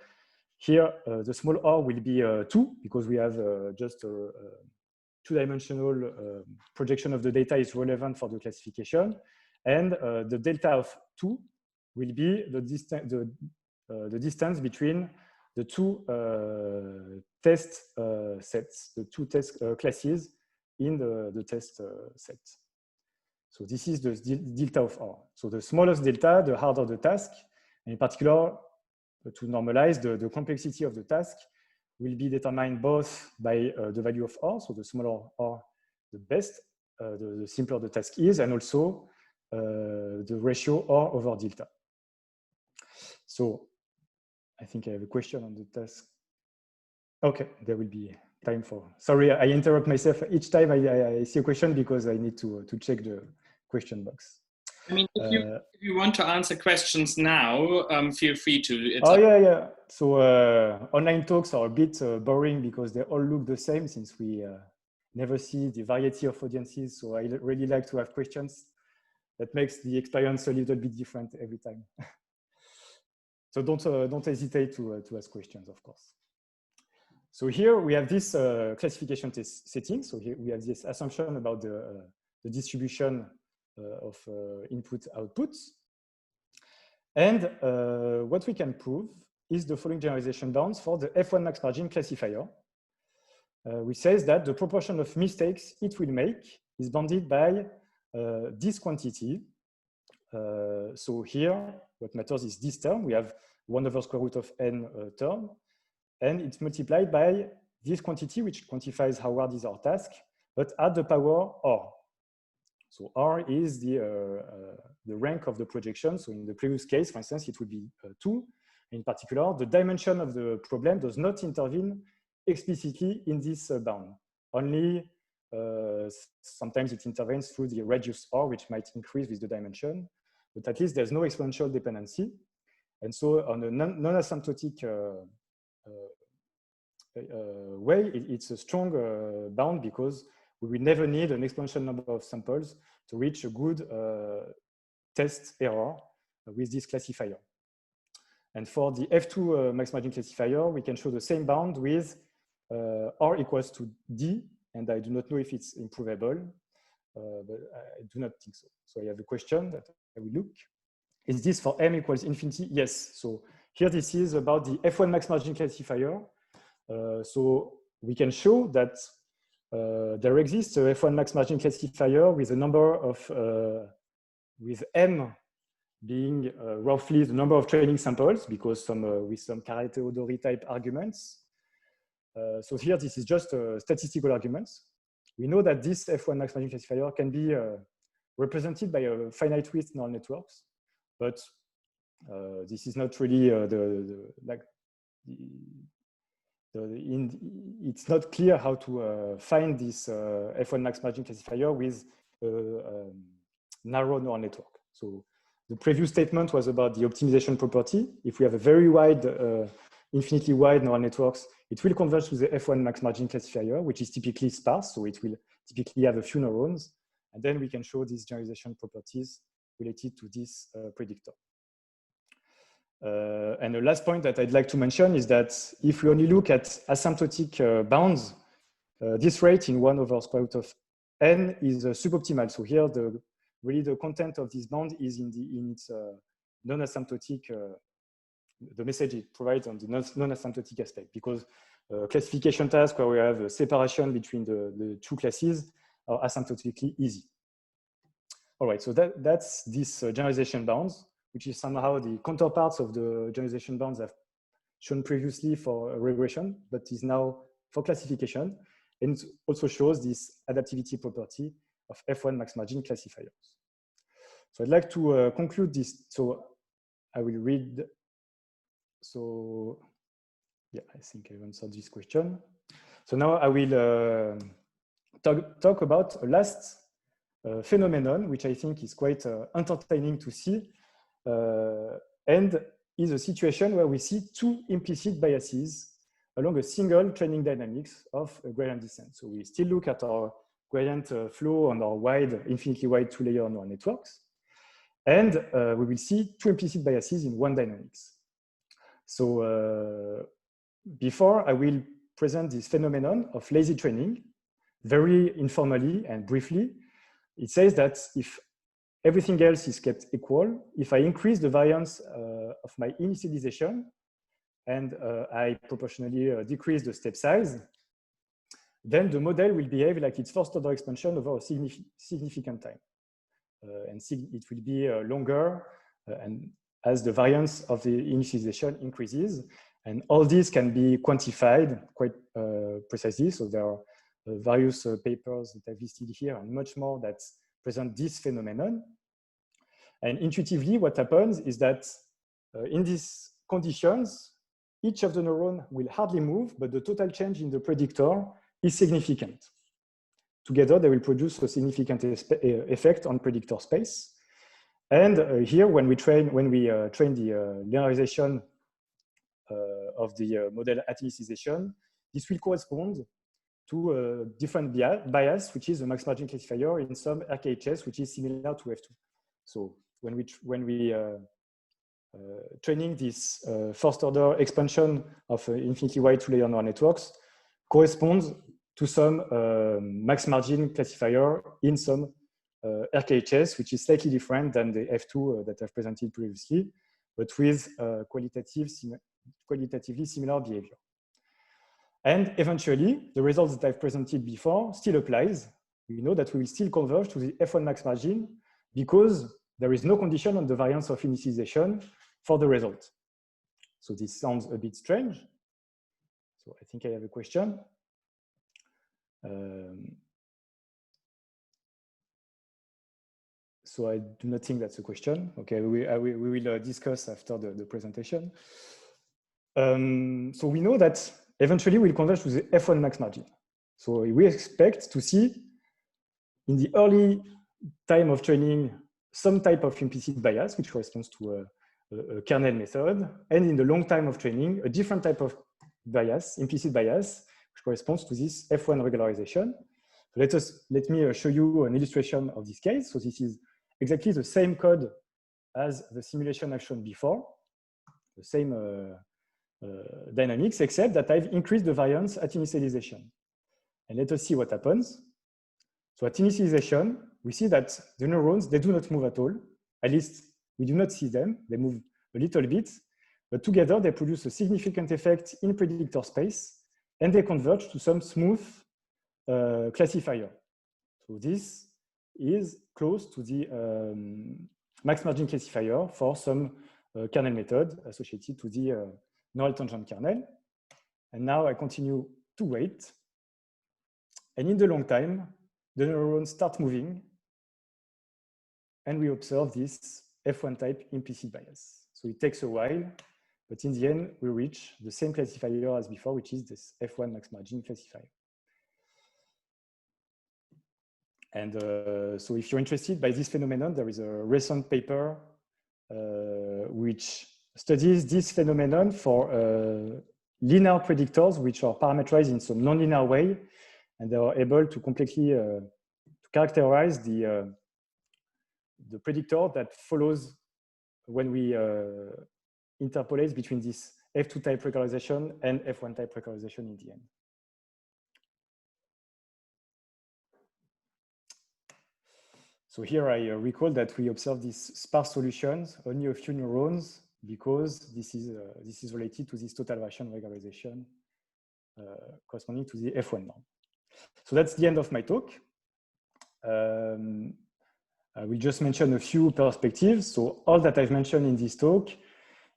Here, the small r will be 2, because we have just a two-dimensional projection of the data is relevant for the classification. And the delta of 2 will be the distance between the two test sets, the two test classes in the test set. So this is the delta of R. So the smallest delta, the harder the task. And in particular, to normalize the complexity of the task will be determined both by the value of R, so the smaller R, the best, the simpler the task is, and also the ratio R over delta. So I think I have a question on the task. Okay, there will be time for, sorry, I interrupt myself each time I see a question because I need to check the question box. I mean, if you want to answer questions now, feel free to. It's yeah. So online talks are a bit boring because they all look the same since we never see the variety of audiences. So I really like to have questions. That makes the experience a little bit different every time. So don't hesitate to ask questions, of course. So here we have this classification setting. So here we have this assumption about the distribution of input outputs. And what we can prove is the following generalization bounds for the F1 max margin classifier, which says that the proportion of mistakes it will make is bounded by this quantity. So here, what matters is this term. We have 1 over square root of n term, and it's multiplied by this quantity, which quantifies how hard is our task, but at the power R. So R is the rank of the projection. So in the previous case, for instance, it would be 2. In particular, the dimension of the problem does not intervene explicitly in this bound. Only sometimes it intervenes through the radius R, which might increase with the dimension. But at least there's no exponential dependency. And so on a non-asymptotic way, it's a strong bound because we will never need an exponential number of samples to reach a good test error with this classifier. And for the F2 max margin classifier, we can show the same bound with R equals to D, and I do not know if it's improvable, but I do not think so. So I have a question that I will look. Is this for M equals infinity? Yes. So here this is about the F1 max margin classifier. So we can show that there exists a F1 max margin classifier with a number of, with M being roughly the number of training samples, because with some Carré-Theodori type arguments. So here, this is just statistical arguments. We know that this F1 max margin classifier can be represented by a finite width neural networks, but this is not really it's not clear how to find this F1 max margin classifier with a narrow neural network. So The previous statement was about the optimization property. If we have a very wide, infinitely wide neural networks, it will converge to the F1 max margin classifier, which is typically sparse. So it will typically have a few neurons. And then we can show these generalization properties related to this predictor. And the last point that I'd like to mention is that if we only look at asymptotic bounds, this rate in 1 over square root of n is suboptimal. So here, really the content of this bound is in its non-asymptotic, the message it provides on the non-asymptotic aspect, because classification tasks where we have a separation between the two classes are asymptotically easy. All right, so that's this generalization bounds, which is somehow the counterparts of the generalization bounds I've shown previously for regression, but is now for classification. And it also shows this adaptivity property of F1 max margin classifiers. So I'd like to conclude this. So I will read. So yeah, I think I answered this question. So now I will talk about a last phenomenon, which I think is quite entertaining to see, and is a situation where we see two implicit biases along a single training dynamics of a gradient descent. So we still look at our gradient flow on our wide, infinitely wide two-layer neural networks, and we will see two implicit biases in one dynamics. So before I will present this phenomenon of lazy training, very informally and briefly. It says that if everything else is kept equal, if I increase the variance of my initialization and I proportionally decrease the step size, then the model will behave like its first order expansion over a significant time. And it will be longer and as the variance of the initialization increases. And all this can be quantified quite precisely. So there are various papers that I've listed here and much more that present this phenomenon. And intuitively, what happens is that in these conditions, each of the neurons will hardly move, but the total change in the predictor is significant. Together, they will produce a significant effect on predictor space. And here, when we train the linearization of the model at initialization, this will correspond to a different bias, which is a max margin classifier in some RKHS, which is similar to F2. So when we training this first order expansion of infinitely wide two-layer neural networks corresponds to some max margin classifier in some RKHS, which is slightly different than the F2 that I've presented previously, but with qualitatively similar behavior. And eventually, the results that I've presented before still applies. We know that we will still converge to the F1 max margin because there is no condition on the variance of initialization for the result. So this sounds a bit strange. So I think I have a question. So I do not think that's a question. Okay, we will discuss after the presentation. So we know that eventually we'll converge to the F1 max margin. So we expect to see in the early time of training some type of implicit bias, which corresponds to a kernel method, and in the long time of training, a different type of bias, implicit bias, which corresponds to this F1 regularization. So let me show you an illustration of this case. So this is exactly the same code as the simulation I've shown before, the same dynamics, except that I've increased the variance at initialization. And let us see what happens. So at initialization, we see that the neurons, they do not move at all. At least we do not see them. They move a little bit, but together they produce a significant effect in predictor space, and they converge to some smooth classifier. So this is close to the max margin classifier for some kernel method associated to the neural tangent kernel. And now I continue to wait. And in the long time, the neurons start moving, and we observe this F1 type implicit bias. So it takes a while, but in the end, we reach the same classifier as before, which is this F1 max margin classifier. And so if you're interested by this phenomenon, there is a recent paper which studies this phenomenon for linear predictors, which are parameterized in some nonlinear way, and they are able to completely to characterize the predictor that follows when we interpolate between this F2 type regularization and F1 type regularization in the end. So here I recall that we observe these sparse solutions, only a few neurons, because this is related to this total variation regularization corresponding to the F1 norm. So that's the end of my talk. I will just mention a few perspectives. So all that I've mentioned in this talk,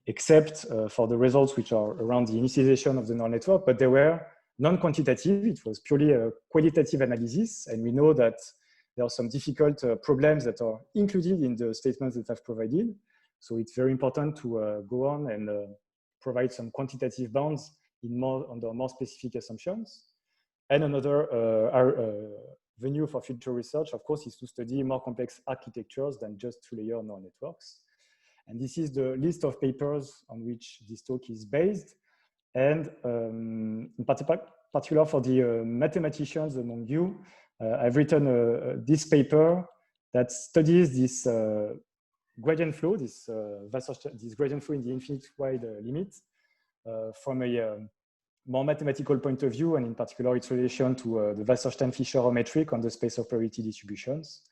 except for the results which are around the initialization of the neural network, but they were non-quantitative. It was purely a qualitative analysis. And we know that there are some difficult problems that are included in the statements that I've provided. So it's very important to go on and provide some quantitative bounds under more specific assumptions. And another venue for future research, of course, is to study more complex architectures than just two-layer neural networks. And this is the list of papers on which this talk is based. And in particular for the mathematicians among you, I've written this paper that studies this gradient flow, this gradient flow in the infinite wide limit from a more mathematical point of view, and in particular its relation to the Wasserstein-Fischer metric on the space of probability distributions.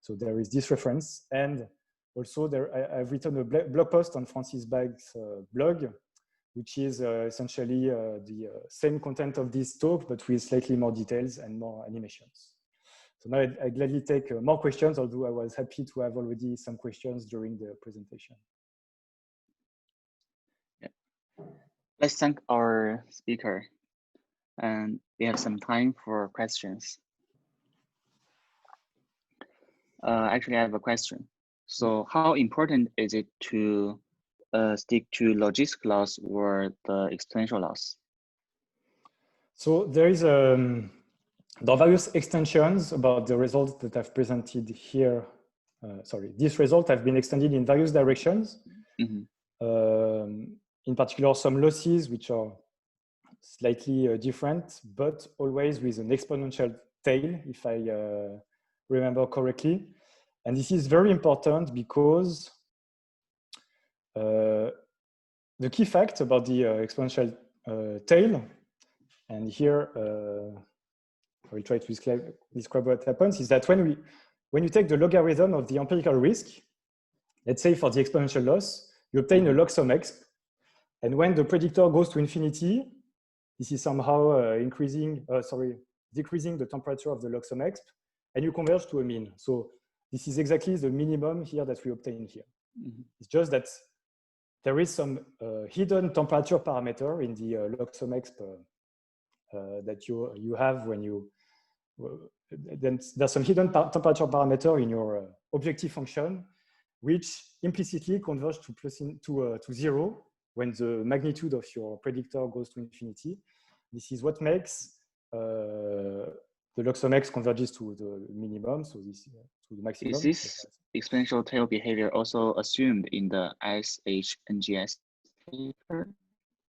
So there is this reference. And also I've written a blog post on Francis Bagg's blog, which is essentially the same content of this talk, but with slightly more details and more animations. So now I gladly take more questions, although I was happy to have already some questions during the presentation. Yeah. Let's thank our speaker. And we have some time for questions. Actually, I have a question. So how important is it to stick to logistic laws or the exponential laws? So there is there are various extensions about the results that I've presented here. This result have been extended in various directions. Mm-hmm. In particular, some losses which are slightly different, but always with an exponential tail, if I remember correctly. And this is very important because the key fact about the exponential tail, and here I will try to describe what happens, is that when you take the logarithm of the empirical risk, let's say for the exponential loss, you obtain a log sum exp. And when the predictor goes to infinity, this is somehow decreasing the temperature of the log sum exp, and you converge to a mean. So this is exactly the minimum here that we obtain here. Mm-hmm. It's just that there is some hidden temperature parameter in the log sum exp that you have when you, then there's some hidden temperature parameter in your objective function, which implicitly converge to zero when the magnitude of your predictor goes to infinity. This is what makes the log sum x converges to the minimum, so this to the maximum. Is this exponential tail behavior also assumed in the SHNGS paper?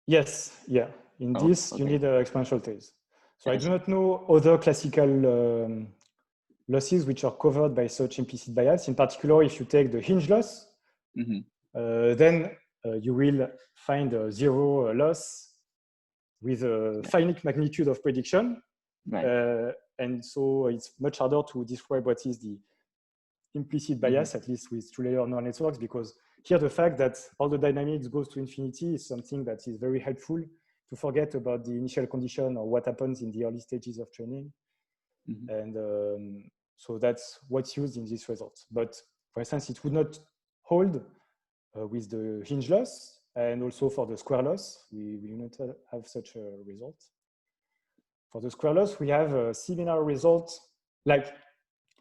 Yes, yeah. In this, okay. You need exponential tails. So yes. I do not know other classical losses which are covered by such implicit bias. In particular, if you take the hinge loss, mm-hmm. Then you will find a zero loss with a finite magnitude of prediction. Right. And so it's much harder to describe what is the implicit bias, mm-hmm. at least with two-layer neural networks, because here the fact that all the dynamics goes to infinity is something that is very helpful to forget about the initial condition or what happens in the early stages of training. Mm-hmm. And so that's what's used in this result. But for instance, it would not hold with the hinge loss, and also for the square loss, we will not have such a result. For the square loss, we have a similar result. Like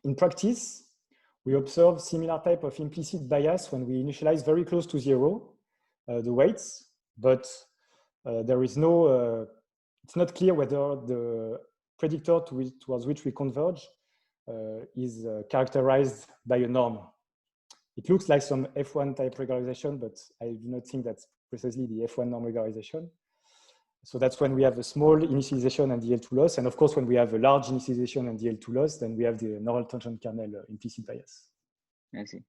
in practice, we observe similar type of implicit bias when we initialize very close to zero, the weights, but there is no, it's not clear whether the predictor towards which we converge is characterized by a norm. it looks like some F1 type regularization, but I do not think that's precisely the F1 norm regularization. So that's when we have a small initialization and DL2 loss. And of course, when we have a large initialization and DL2 loss, then we have the neural tangent kernel implicit bias. I see.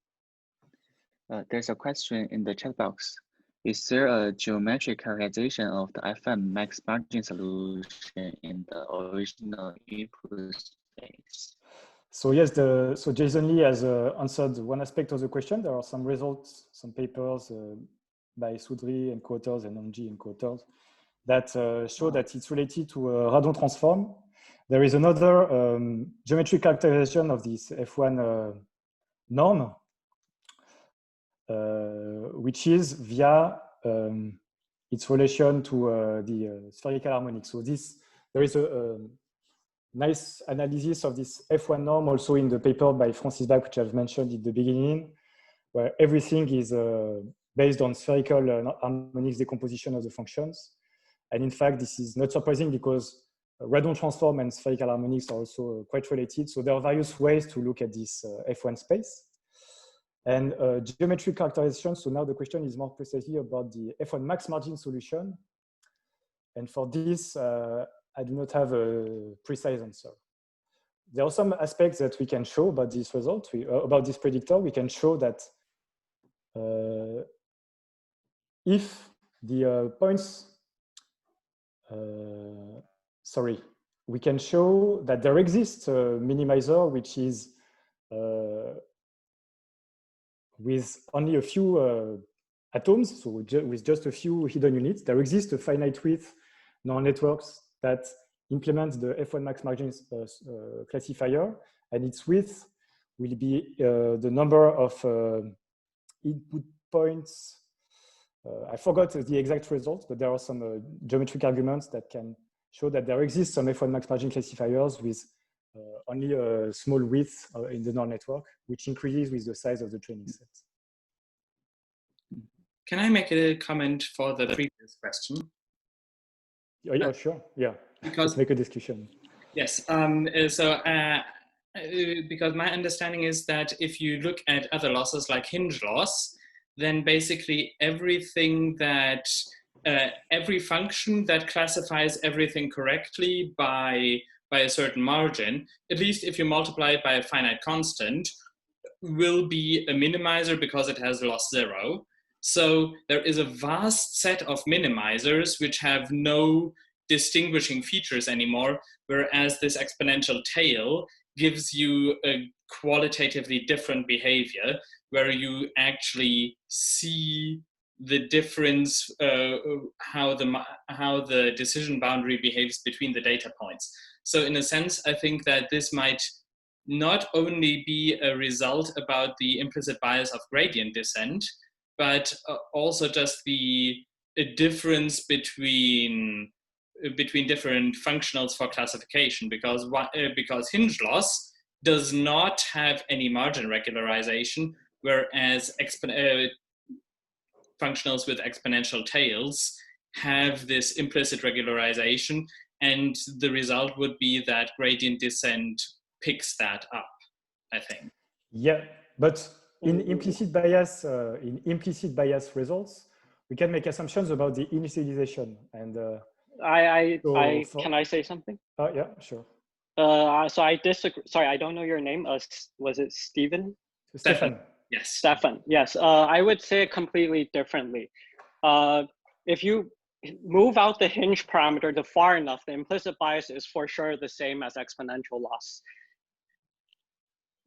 There's a question in the chat box. Is there a geometric characterization of the FM max margin solution in the original input space? So yes, so Jason Lee has answered one aspect of the question. There are some results, some papers by Soudry and co-authors and Onji and co-authors that show that it's related to a Radon transform. There is another geometric characterization of this F1 norm, which is via its relation to the spherical harmonic. So there is a nice analysis of this F1 norm also in the paper by Francis Bach, which I've mentioned in the beginning, where everything is based on spherical harmonics decomposition of the functions. And in fact, this is not surprising because Radon transform and spherical harmonics are also quite related. So there are various ways to look at this F1 space. And geometric characterization, so now the question is more precisely about the F1 max margin solution. And for this, I do not have a precise answer. There are some aspects that we can show about this result, about this predictor. We can show that if the points, we can show that there exists a minimizer which is with only a few atoms, so with just a few hidden units. There exists a finite width neural networks that implements the F1 max margin classifier, and its width will be the number of input points. I forgot the exact results, but there are some geometric arguments that can show that there exists some F1 max margin classifiers with only a small width in the neural network, which increases with the size of the training set. Can I make a comment for the previous question? Yeah, sure. Yeah, because let's make a discussion. Yes. Because my understanding is that if you look at other losses like hinge loss, then basically everything that every function that classifies everything correctly by a certain margin, at least if you multiply it by a finite constant, will be a minimizer because it has loss 0. So there is a vast set of minimizers which have no distinguishing features anymore, whereas this exponential tail gives you a qualitatively different behavior where you actually see the difference, how the decision boundary behaves between the data points. So in a sense, I think that this might not only be a result about the implicit bias of gradient descent, but also just the difference between different functionals for classification, because hinge loss does not have any margin regularization, whereas functionals with exponential tails have this implicit regularization, and the result would be that gradient descent picks that up, I think. Yeah, but in implicit bias results, we can make assumptions about the initialization. And can I say something? Yeah, sure. So I disagree. Sorry, I don't know your name. Was it Stephen? Stefan. Yes. Stefan. Yes. I would say it completely differently. If you move out the hinge parameter to far enough, the implicit bias is for sure the same as exponential loss.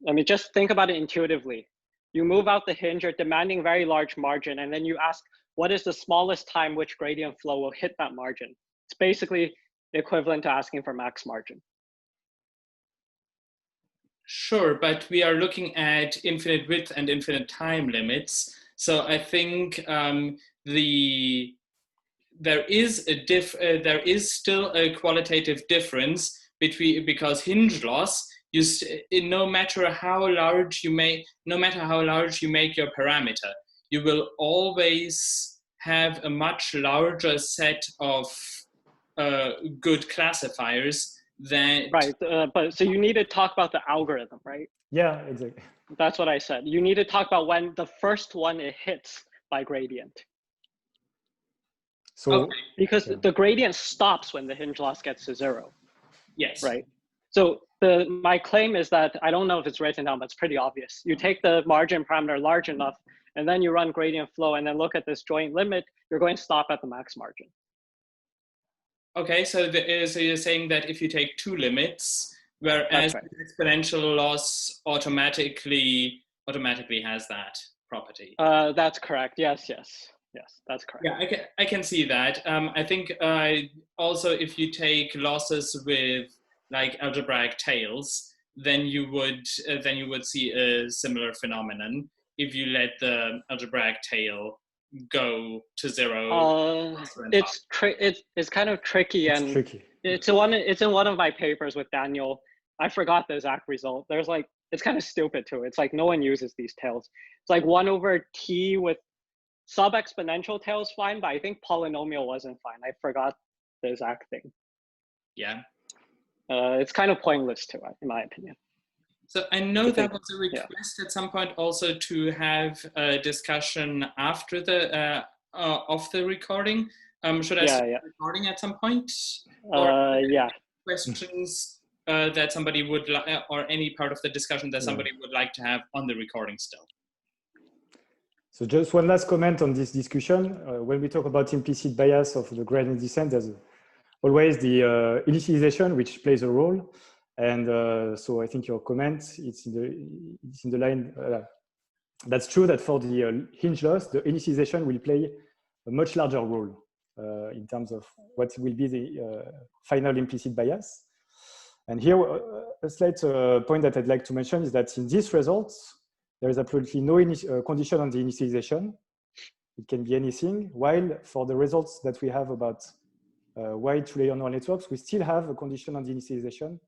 I mean, just think about it intuitively. You move out the hinge, you're demanding very large margin, and then you ask, what is the smallest time which gradient flow will hit that margin? It's basically equivalent to asking for max margin. Sure, but we are looking at infinite width and infinite time limits. So I think there is still a qualitative difference because hinge loss, no matter how large you make your parameter, you will always have a much larger set of good classifiers than. Right, but so you need to talk about the algorithm, right? Yeah, exactly. That's what I said. You need to talk about when the first one it hits by gradient. So Okay. Because yeah. the gradient stops when the hinge loss gets to 0, Yes. right? So my claim is that, I don't know if it's written down, but it's pretty obvious. You take the margin parameter large enough, and then you run gradient flow, and then look at this joint limit, you're going to stop at the max margin. Okay, so you're saying that if you take two limits, whereas right. exponential loss automatically has that property. That's correct. Yes, that's correct. Yeah, I can see that. I think also if you take losses with like algebraic tails, then you would see a similar phenomenon if you let the algebraic tail go to 0. It's kind of tricky, it's and tricky. it's in one of my papers with Daniel. I forgot the exact result. There's like, it's kind of stupid too. It's like no one uses these tails. It's like 1 over t with sub-exponential tails fine, but I think polynomial wasn't fine. I forgot the exact thing. Yeah. It's kind of pointless too, in my opinion. So I know there was a request at some point also to have a discussion after the of the recording. Should I start the recording at some point? Yeah. Questions that somebody would like, or any part of the discussion that somebody would like to have on the recording still. So just one last comment on this discussion. When we talk about implicit bias of the gradient descent, there's always the initialization which plays a role. And so I think your comment, it's in the line. That's true that for the hinge loss, the initialization will play a much larger role in terms of what will be the final implicit bias. And here, a slight point that I'd like to mention is that in these results, there is absolutely no condition on the initialization. It can be anything, while for the results that we have about wide two-layer neural networks, we still have a condition on the initialization,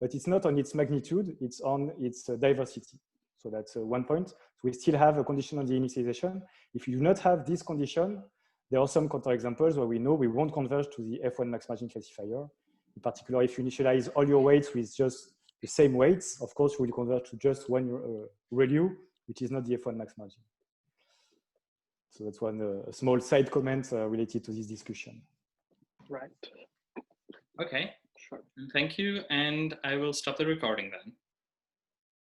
but it's not on its magnitude, it's on its diversity. So that's one point. So we still have a condition on the initialization. If you do not have this condition, there are some counterexamples where we know we won't converge to the F1 max margin classifier. In particular, if you initialize all your weights with just the same weights, of course, you will converge to just one ReLU, which is not the F1 max margin. So that's one small side comment related to this discussion. Right. Okay. Sure. Thank you. And I will stop the recording then.